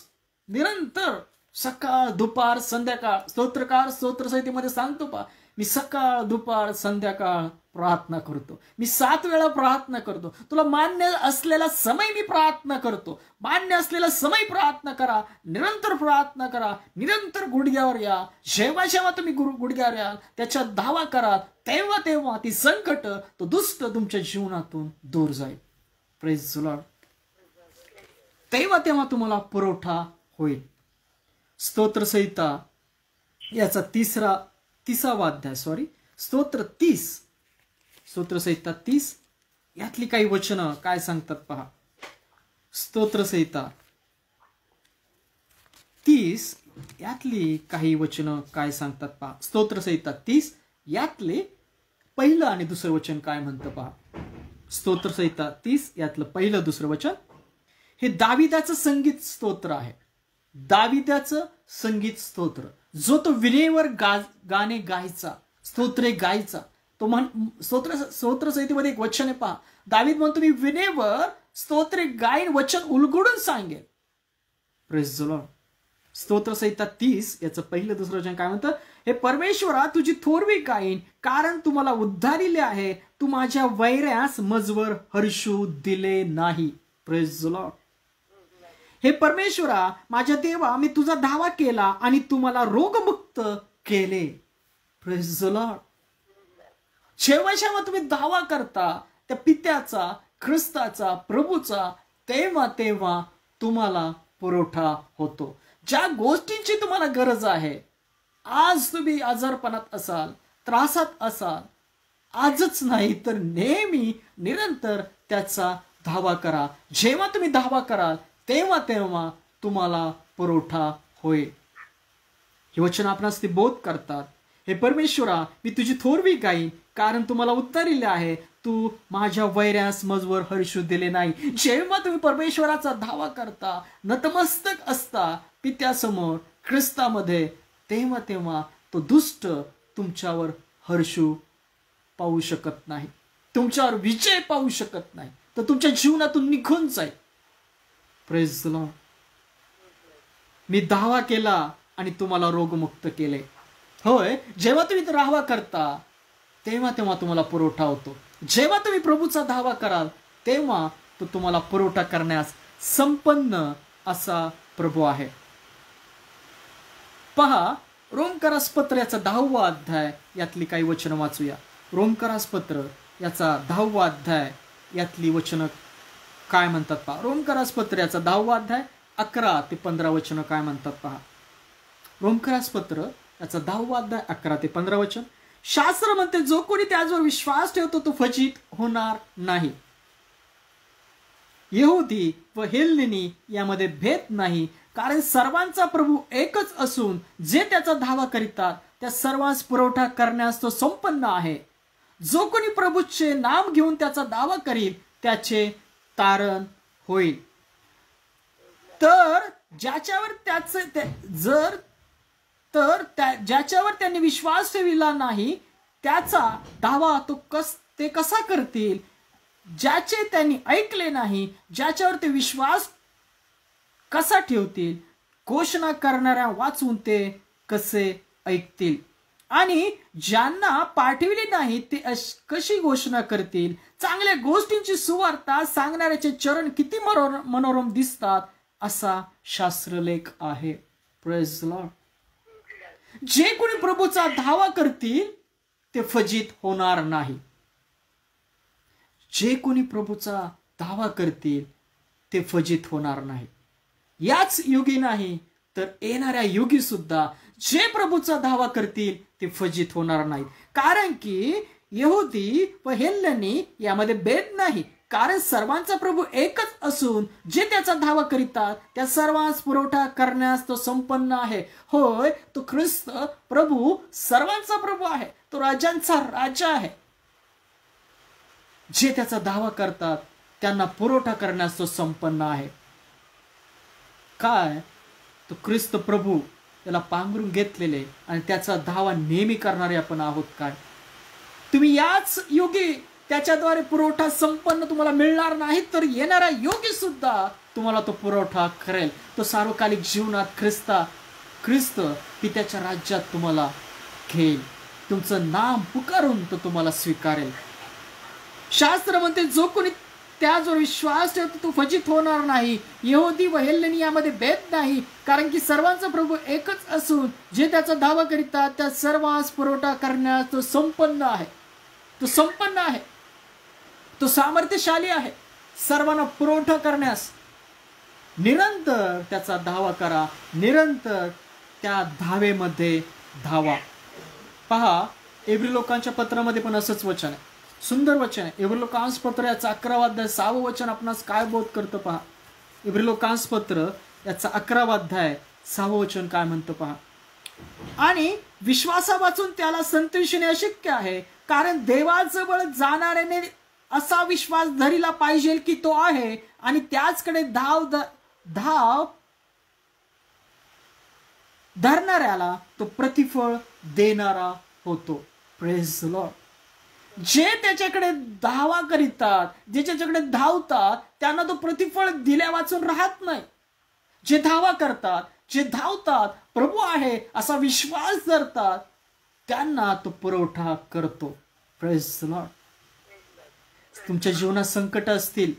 S1: निरंतर, सकाळ, दुपार, संध्याकाळ. स्तोत्रकार स्तोत्रसंहितेमध्ये सांगतो पा, मी सकाळ, दुपार, संध्याकाळ प्रार्थना करतो. मी 7 वेळा प्रार्थना करतो. तुला मान्य असलेला समय मी प्रार्थना करतो. मान्य असलेला समय प्रार्थना करा, निरंतर प्रार्थना करा, निरंतर गुडघ्यावर या. जेव्हा तुम्ही गुडघ्यावर याल, त्याच्या धावा करा, तेव्हा ती संकट, तो दुष्ट तुमच्या जीवनातून दूर जाईल. Praise the Lord. तेव्हा तुम्हाला पुरवठा होईल. स्तोत्रसंहिता याचा 30वा अध्याय, स्तोत्रसंहिता 30 यातली काही वचनं काय सांगतात पहा. स्तोत्रसंहिता 30 यातली काही वचनं काय सांगतात पहा. स्तोत्रसंहिता 30 यातले पहिलं आणि दुसरं वचन काय म्हणतं पहा. स्तोत्रसंहिता 30 यातलं पहिलं दुसरं वचन हे दाविदाचं संगीत स्तोत्र आहे. दाविदाचं संगीत स्तोत्र, जो तो विनेवर गाणे गायचा, स्तोत्रे गायचा. तो स्तोत्रसंहितेमध्ये एक वचन आहे पहा. दावीद म्हणतो, मी विनेवर स्तोत्रे गायन, वचन उलगडून सांगेन. Praise the Lord. स्तोत्रसंहिता 30 याचं पहिलं दुसरं वचन काय म्हणतं, हे परमेश्वरा तुझी थोरवी गायन, कारण तू मला उद्धारिले आहे. तू माझ्या वैऱ्यास मजवर हर्षू दिले नाही. Praise the Lord. हे परमेश्वरा माझ्या देवा, मी तुझा धावा केला आणि तू मला रोगमुक्त केले. Praise the Lord. जेव्हा तुम्ही धावा करता त्या पित्याचा, ख्रिस्ताचा, प्रभूचा, तेव्हा तुम्हाला पुरवठा होतो. ज्या गोष्टींची तुम्हाला गरज आहे, आज तुम्ही आजारपणात असाल, त्रासात असाल, आजच नाही तर नेहमी निरंतर त्याचा धावा करा. जेव्हा तुम्ही धावा कराल तेव्हा तुम्हाला पुरवठा होईल. हे वचन आपणास ते बोध करतात. हे परमेश्वरा, मी तुझी थोरवी गाईन, कारण तू मला उद्धारिले आहे. तू माझ्या वैऱ्यास मजवर हर्षू दिले नाही. जेव्हा तुम्ही परमेश्वराचा धावा करता, नतमस्तक असता पित्यासमोर, ख्रिस्तामध्ये, तेव्हा तो दुष्ट तुमच्यावर हर्षू पाहू शकत नाही, तुमच्यावर विजय पाहू शकत नाही, तर तुमच्या जीवनातून निघून जाईल. Praise the Lord. मी धावा केला आणि तुम्हाला रोगमुक्त केले. होय, जेव्हा तुम्ही धावा करता तेव्हा तुम्हाला पुरवठा होतो. जेव्हा तुम्ही प्रभूचा धावा कराल तेव्हा तो तुम्हाला पुरवठा करण्यास संपन्न असा प्रभू आहे. पहा, रोमकरास पत्र याचा 10वा अध्याय यातली काही वचन वाचूया. रोमकरास पत्र याचा 10वा अध्याय यातली वचन काय म्हणतात पहा. रोमकरास पत्र याचा 10वा अध्याय 11 ते 15 वचन काय म्हणतात पहा. रोमकरास पत्र याचा 10वा अध्याय 11 ते 15 वचन. शास्त्र म्हणते, जो कोणी त्याच्यावर विश्वास ठेवतो तो फजित होणार नाही. यहुदी व हेलेनी यामध्ये भेद नाही, कारण सर्वांचा प्रभू एकच असून जे त्याचा धावा करीतात त्या सर्वांस पुरवठा करण्यास तो संपन्न आहे. जो कोणी प्रभूचे नाम घेऊन त्याचा दावा करील त्याचे तारण होईल. तर ज्याच्यावर ज्याच्यावर त्यांनी विश्वास ठेविला नाही त्याचा दावा ते कसा करतील. ज्याचे त्यांनी ऐकले नाही, ज्याच्यावर ते विश्वास कसा ठेवतील. घोषणा करणाऱ्या वाचून ते कसे ऐकतील, आणि ज्यांना पाठविले नाही ते कशी घोषणा करतील. चांगल्या गोष्टींची सुवार्ता सांगणाऱ्याचे चरण किती मनोरम दिसतात असा शास्त्रलेख आहे. Praise the Lord. जे कोणी प्रभूचा धावा करतील ते फजित होणार नाही. जे कोणी प्रभूचा दावा करतील ते फजित होणार नाही. याच युगी नाही तर येणाऱ्या युगी सुद्धा जे प्रभूचा दावा करतील ते फजित होणार नाहीत. कारण की यहुदी व हेलेनी यामध्ये भेद नाही, कारण सर्वांचा प्रभू एकच असून जे त्याचा धावा करीतात त्या सर्वांस पुरवठा करण्यास तो संपन्न आहे. होय, तो ख्रिस्त प्रभू सर्वांचा प्रभू आहे. तो राजांचा राजा आहे. जे त्याचा दावा करतात त्यांना पुरवठा करण्यास तो संपन्न आहे. काय, तो ख्रिस्त प्रभू त्याला पांघरून घेतलेले आणि त्याचा धावा नेहमी करणारे आपण आहोत. काय, तुम्ही याच योगी त्याच्याद्वारे पुरवठा संपन्न तुम्हाला मिळणार नाही, तर येणाऱ्या योगी सुद्धा तुम्हाला तो पुरवठा करेल. तो सार्वकालिक जीवनात ख्रिस्त पित्याच्या राज्यात तुम्हाला घेईल. तुमचं नाम पुकारून तो तुम्हाला स्वीकारेल. शास्त्र म्हणते, जो कोणी त्याच्यावर विश्वास ठेवतो तो फजित होणार नाही. यहुदी व हेलेनी यामध्ये भेद नाही, कारण की सर्वांचा प्रभू एकच असून जे त्याचा दावा करीतात त्या सर्वांस पुरवठा करण्यास तो संपन्न आहे. तो संपन्न आहे. तो सामर्थ्यशाली आहे. सर्वांना पुरवठा करण्यास निरंतर त्याचा दावा करा. निरंतर त्या धावेमध्ये धावा. पहा, इब्री लोकांच्या पत्रामध्ये पण असंच वचन आहे. सुंदर वचन आहे. इब्री लोकांस पत्र याचा 11वा अध्याय 6वं वचन आपणास काय बोध करतं पहा. इब्री लोकांस पत्र याचा 11वा अध्याय 6वं वचन काय म्हणतं पहा. आणि विश्वासा वाचून त्याला संतोषणे अशक्य आहे, कारण देवाजवळ जाणाऱ्याने असा विश्वास धरिला पाहिजे की तो आहे आणि त्याचकडे धाव धरणाऱ्याला तो प्रतिफळ देणारा होतो. Praise the Lord. जे त्याच्याकडे धावा करीतात, जे त्याच्याकडे धावतात त्यांना तो प्रतिफळ दिल्या वाचून राहत नाही. जे धावा करतात, जे धावतात, प्रभू आहे असा विश्वास धरतात त्यांना तो पुरवठा करतो. Praise the Lord. तुमच्या जीवनात संकट असतील,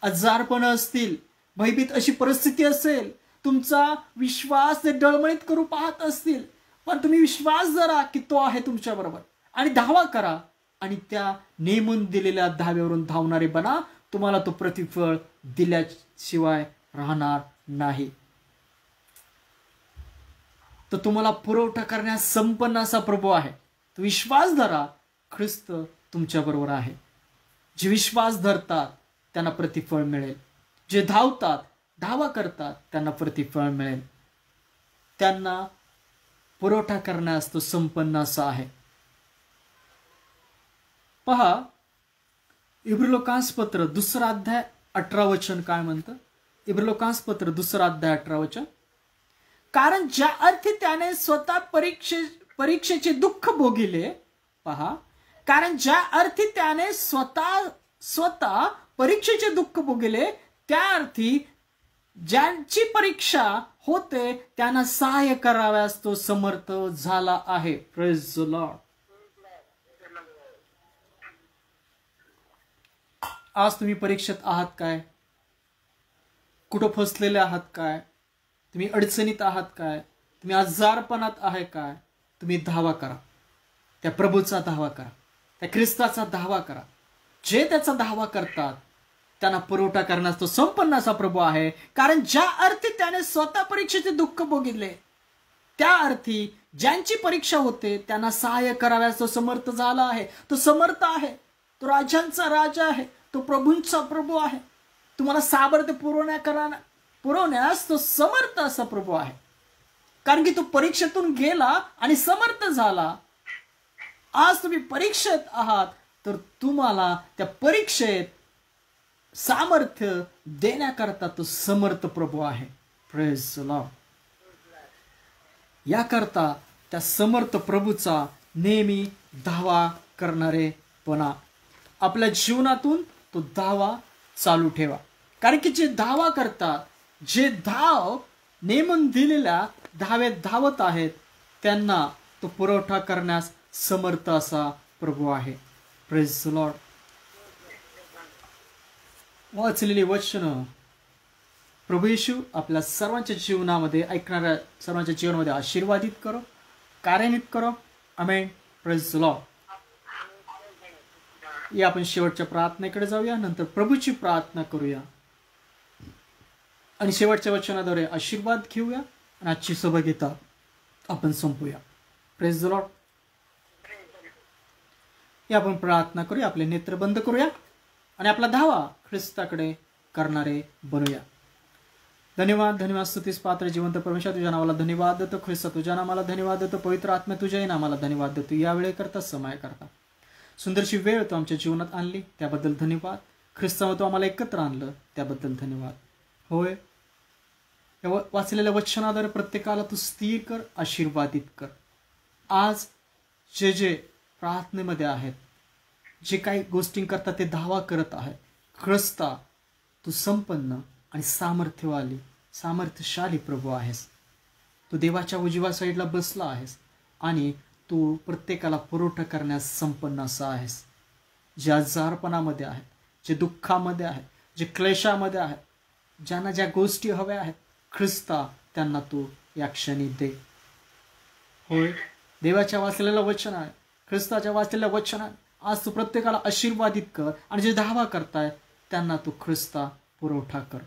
S1: आजारपण असतील, भयभीत अशी परिस्थिती असेल, तुमचा विश्वास ते डळमळीत करू पाहत असतील, पण तुम्ही विश्वास धरा की तो आहे तुमच्या बरोबर आणि धावा करा आणि त्या नेमून दिलेल्या धाव्यावरून धावणारे बना. तुम्हाला तो प्रतिफळ दिल्याशिवाय राहणार नाही. तो तुम्हाला पुरवठा करण्यास संपन्न असा प्रभू आहे. तो विश्वास धरा, ख्रिस्त तुमच्या बरोबर आहे. जे विश्वास धरतात त्यांना प्रतिफळ मिळेल. जे धावतात, धावा करतात त्यांना प्रतिफळ मिळेल. त्यांना पुरवठा करण्यास तो संपन्न असा आहे. पहा, इब्री लोकांस पत्र 2रा अध्याय 18 वचन काय म्हणतं. इब्री लोकांस पत्र 2रा अध्याय 18 वचन. कारण ज्या अर्थी त्याने स्वतः परीक्षेचे दुःख भोगिले. पहा, कारण ज्या अर्थी त्याने स्वतः परीक्षेचे दुःख भोगिले त्या अर्थी ज्यांची परीक्षा होते त्यांना सहाय्य कराव्यास तो समर्थ झाला आहे. Praise the Lord. आज तुम्ही परीक्षेत आहात काय? कुठं फसलेले आहात काय? तुम्ही अडचणीत आहात काय? तुम्ही आजारपणात आहे काय? तुम्ही धावा करा, त्या प्रभूचा धावा करा, त्या ख्रिस्ताचा धावा करा. जे त्याचा धावा करतात त्यांना पुरवठा करण्यास तो संपन्न असा प्रभू आहे. कारण ज्या अर्थी त्याने स्वतः परीक्षेचे दुःख भोगितले, त्या अर्थी ज्यांची परीक्षा होते त्यांना सहाय्य कराव्यास तो समर्थ झाला आहे. तो समर्थ आहे, तो राजांचा राजा आहे, तो प्रभूंचा प्रभू आहे. तुम्हाला सामर्थ्य पुरवण्यास तो समर्थ असा प्रभू आहे. कारण की तो परीक्षेतून गेला आणि समर्थ झाला. आज तुम्ही परीक्षेत आहात तर तुम्हाला त्या परीक्षेत सामर्थ्य देण्याकरता तो समर्थ प्रभू आहे. Praise the Lord. याकरता त्या समर्थ प्रभूचा नेहमी धावा करणारे पणा आपल्या जीवनातून तो धावा चालू ठेवा. कारण की जे धावा करतात, जे धाव नेमून दिलेल्या धावेत धावत आहेत, त्यांना तो पुरवठा करण्यास समर्थ असा प्रभू आहे. Praise the Lord. वाचलेली वचन प्रभू येशू आपल्या सर्वांच्या जीवनामध्ये, ऐकणाऱ्या सर्वांच्या जीवनामध्ये आशीर्वादित करो, कार्यान्वित करो. आमेन. Praise the Lord. या आपण शेवटच्या प्रार्थनेकडे जाऊया, नंतर प्रभूची प्रार्थना करूया आणि शेवटच्या वचनाद्वारे आशीर्वाद घेऊया आणि आजची सभा घेता आपण संपूया. Praise the Lord. या आपण प्रार्थना करूया, आपले नेत्र बंद करूया आणि आपला धावा ख्रिस्ताकडे करणारे बनूया. धन्यवाद, धन्यवाद. स्तुतीस पात्र जिवंत परमेश्वर, तुझ्या नावाला धन्यवाद देतो. ख्रिस्त तुझ्या नावाला धन्यवाद देतो. पवित्र आत्मा तुझ्याही नावाला धन्यवाद देतो. या वेळेकरता, समय करता सुंदरशी वेळ तू आमच्या जीवनात आणली त्याबद्दल धन्यवाद. ख्रिस्तावर तू आम्हाला एकत्र आणलं त्याबद्दल धन्यवाद. होय, या वाचलेल्या वचनाद्वारे प्रत्येकाला तू स्थिर कर, आशीर्वादित कर. आज जे जे प्रार्थनेमध्ये आहेत, जे काही गोष्टींकरता ते धावा करत आहेत, ख्रिस्ता तू संपन्न आणि सामर्थ्यशाली प्रभू आहेस. तू देवाच्या उजव्या साईडला बसला आहेस आणि तू प्रत्येकाला पुरवठा करण्यास संपन्न असा आहेस. जे आजारपणामध्ये आहेत, जे दुःखामध्ये आहेत, जे क्लेशामध्ये आहेत, ज्यांना ज्या गोष्टी हव्या आहेत, ख्रिस्ता त्यांना तू या क्षणी दे. होय, देवाच्या वाचलेलं वचन आहे, ख्रिस्ताच्या वाचलेल्या वचन आहे. आज तू प्रत्येकाला आशीर्वादित कर आणि जे धावा करतायत त्यांना तू ख्रिस्ता पुरवठा कर.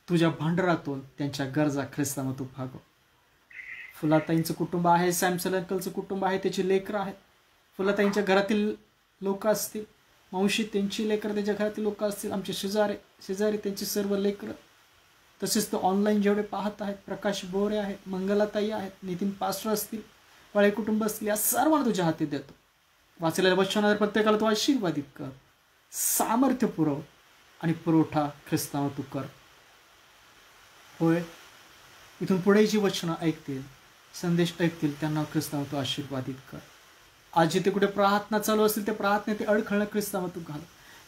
S1: तुझ्या भांडारातून त्यांच्या गरजा ख्रिस्तामध्ये तू भागव. फुलाताईंचं कुटुंब आहे, सॅमसन अंकलचं कुटुंब आहे, त्याची लेकरं आहेत. फुलाताईंच्या घरातील लोक असतील, मावशी त्यांची लेकरं त्यांच्या घरातील लोक असतील, आमचे शेजारी त्यांची सर्व लेकरं, तसेच तो ऑनलाईन जेवढे पाहत आहेत, प्रकाश बोरे आहेत, मंगलाताई आहेत, नितीन पास्टर असतील, वाळे कुटुंब असतील, या सर्वांना तुझ्या हाती देतो. वाचलेल्या वचनावर प्रत्येकाला तू आशीर्वादित कर, सामर्थ्य पुरव आणि पुरवठा ख्रिस्तावर तू कर. होय, इथून पुढे जी वचनं ऐकतील, संदेश ऐकतील, त्यांना ख्रिस्तावर तू आशीर्वादित कर. आज जिथे कुठे प्रार्थना चालू असतील ते प्रार्थना ते अडखळणं ख्रिस्तावर तू घाल.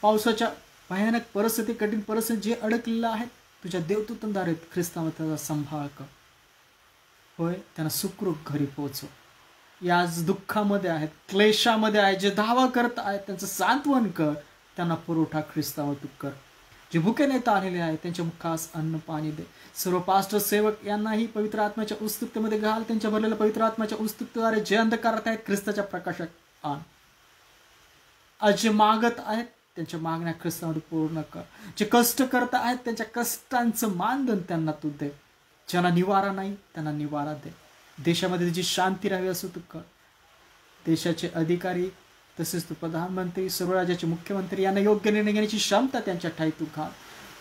S1: पावसाच्या भयानक परिस्थिती, कठीण परिस्थिती जे अडकलेलं आहेत, तुझ्या देवदूतांद्वारे ख्रिस्तावर त्याचा सांभाळ कर. होय, त्यांना सुखरूप घरी पोहोचव. या आज दुःखामध्ये आहेत, क्लेशामध्ये आहेत, जे धावा करत आहेत त्यांचं सांत्वन कर, त्यांना पुरवठा ख्रिस्तावर तू कर. जे भुके नेता आलेले आहेत त्यांच्या मुखास अन्न पाणी दे. सर्व पास्टर सेवक यांनाही पवित्र आत्म्याच्या उत्सुकतेमध्ये घाल. त्यांच्या भरलेल्या पवित्र आत्म्याच्या उत्सुकतेद्वारे जे अंधकारात आहेत ख्रिस्ताच्या प्रकाशात आण. आज जे मागत आहेत त्यांच्या मागण्या ख्रिस्तामध्ये पूर्ण कर. जे कष्ट करत आहेत त्यांच्या कष्टांचं मानधन त्यांना तू दे. ज्यांना निवारा नाही त्यांना निवारा दे. देशामध्ये जी शांती राहावी असं तू कर. देशाचे अधिकारी तसेच तू प्रधानमंत्री, सर्व राज्याचे मुख्यमंत्री यांना योग्य निर्णय घेण्याची क्षमता त्यांच्या ठाई तू घाल.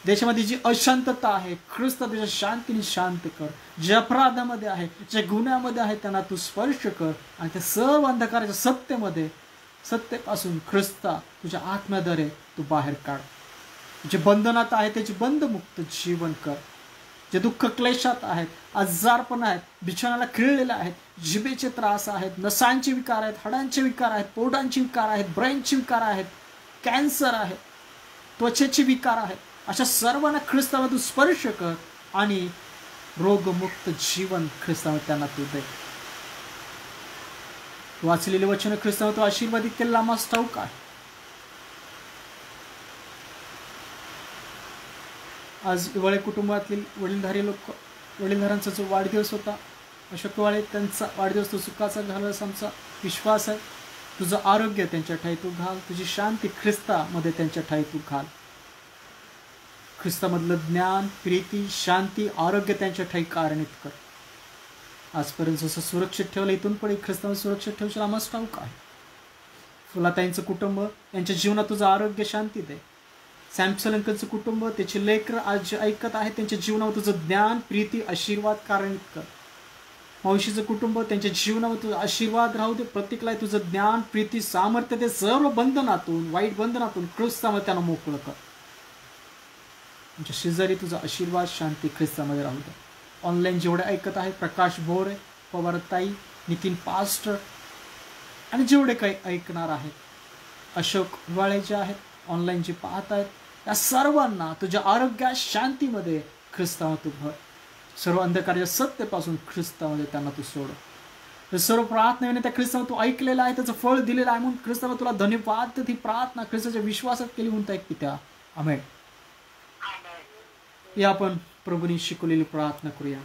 S1: देशामध्ये जी अशांतता आहे ख्रिस्त तुझ्या शांतीने शांत कर. जे अपराधामध्ये आहे, जे गुन्ह्यामध्ये आहे त्यांना तू स्पर्श कर आणि त्या सर्व अंधकाराच्या सत्तेपासून ख्रिस्ता तुझ्या आत्म्याद्वारे तू बाहेर काढ. जे बंधनात आहे त्याचे बंधमुक्त जीवन कर. जे दुःख क्लेशात आहेत, आजारपण आहेत, बिछाण्याला खिळलेले आहेत, जिभेचे त्रास आहेत, नसांचे विकार आहेत, हाडांचे विकार आहेत, पोटांचे विकार आहेत, ब्रेनचे विकार आहेत, कॅन्सर आहे, त्वचेचे विकार आहेत, अशा सर्वांना ख्रिस्तावर तू स्पर्श कर आणि रोगमुक्त जीवन ख्रिस्तावर त्यांना तू दे. वाचलेले वचन ख्रिस्तावर तू आशीर्वादित केलेला आम्हाला ठाऊक आहे. आज इवाळे कुटुंबातील वडीलधाऱ्यांचा जो वाढदिवस होता, अशोक इवाळे, त्यांचा वाढदिवस तो सुखाचा घाल असा आमचा विश्वास आहे. तुझं आरोग्य त्यांच्या ठाई तू घाल, तुझी शांती ख्रिस्तामध्ये त्यांच्या ठाई तू घाल. ख्रिस्तामधलं ज्ञान, प्रीती, शांती, आरोग्य त्यांच्या ठाई कारणीत कर. आजपर्यंत जसं सुरक्षित ठेवलं, इथून पुढे ख्रिस्तावर सुरक्षित ठेवशील आम्हाला ठाऊक आहे. फुलाताईंचं कुटुंब, यांच्या जीवनात तुझं आरोग्य, शांती दे. सॅमसन अंकलचं कुटुंब, त्याची लेकरं आज जे ऐकत आहेत त्यांच्या जीवनावर तुझं ज्ञान, प्रीती, आशीर्वाद कारणीत कर. मावशीचं कुटुंब, त्यांच्या जीवनावर तुझा आशीर्वाद राहू दे. प्रत्येकाला तुझं ज्ञान, प्रीती, सामर्थ्य ते सर्व बंधनातून, वाईट बंधनातून ख्रिस्तामध्ये त्यांना मोकळं कर. तुमच्या शेजारी तुझा आशीर्वाद, शांती ख्रिस्तामध्ये राहू दे. ऑनलाईन जेवढे ऐकत आहेत, प्रकाश भोरे, पवारताई, नितीन पास्टर आणि जेवढे काही ऐकणार आहेत, अशोक हिवाळे जे आहेत, ऑनलाईन जे पाहत आहेत, या सर्वांना तुझ्या आरोग्यात, शांतीमध्ये ख्रिस्तावर तू भर. सर्व अंधकाराच्या सत्तेपासून ख्रिस्तामध्ये त्यांना तू सोड. सर्व प्रार्थना त्या ख्रिस्तावर तू ऐकलेलं आहे, त्याचं फळ दिलेलं आहे, म्हणून ख्रिस्तावर तुला धन्यवाद. ती प्रार्थना ख्रिस्ताच्या विश्वासात केली म्हणता एक पित्या, आमेन. या आपण प्रभूंनी शिकवलेली प्रार्थना करूया.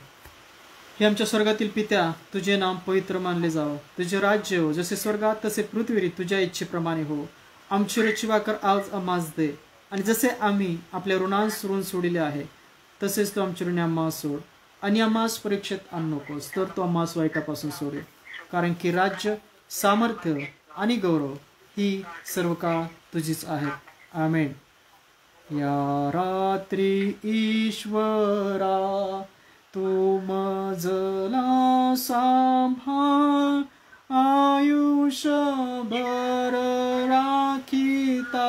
S1: हे आमच्या स्वर्गातील पित्या, तुझे नाम पवित्र मानले जावं, तुझे राज्य हो, जसे स्वर्गात तसे पृथ्वीवर तुझ्या इच्छेप्रमाणे हो. आमची रोजची भाकर आज आम्हास दे, आणि जसे आम्ही आपल्या ऋणांस ऋण सोडिले आहे, तसेच तू आमचे ऋण आम्हास सोड, आणि आम्हास परीक्षेत आणू नकोस, तर तो आम्हास वाईटापासून सोडेल. कारण की राज्य, सामर्थ्य आणि गौरव ही सर्व काळ तुझीच आहे, आमेन. या रात्री ईश्वरा तू मजला सांभाळ, आयुष्यभर राखीता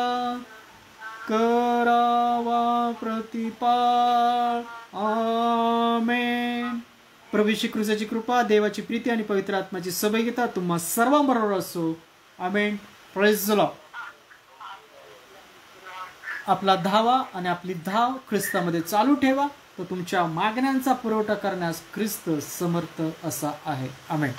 S1: करावा प्रतिपाळ, आमेन. प्रभू श्री ख्रिस्ताची कृपा, देवाची प्रीती आणि पवित्र आत्म्याची सहभागिता तुम्हा सर्वांबरोबर असो, आमेन. Praise the Lord. आपला धावा आणि आपली धाव ख्रिस्तामध्ये चालू ठेवा, तो तुमच्या मागण्यांचा पुरवठा करण्यास ख्रिस्त समर्थ असा आहे, आमेन.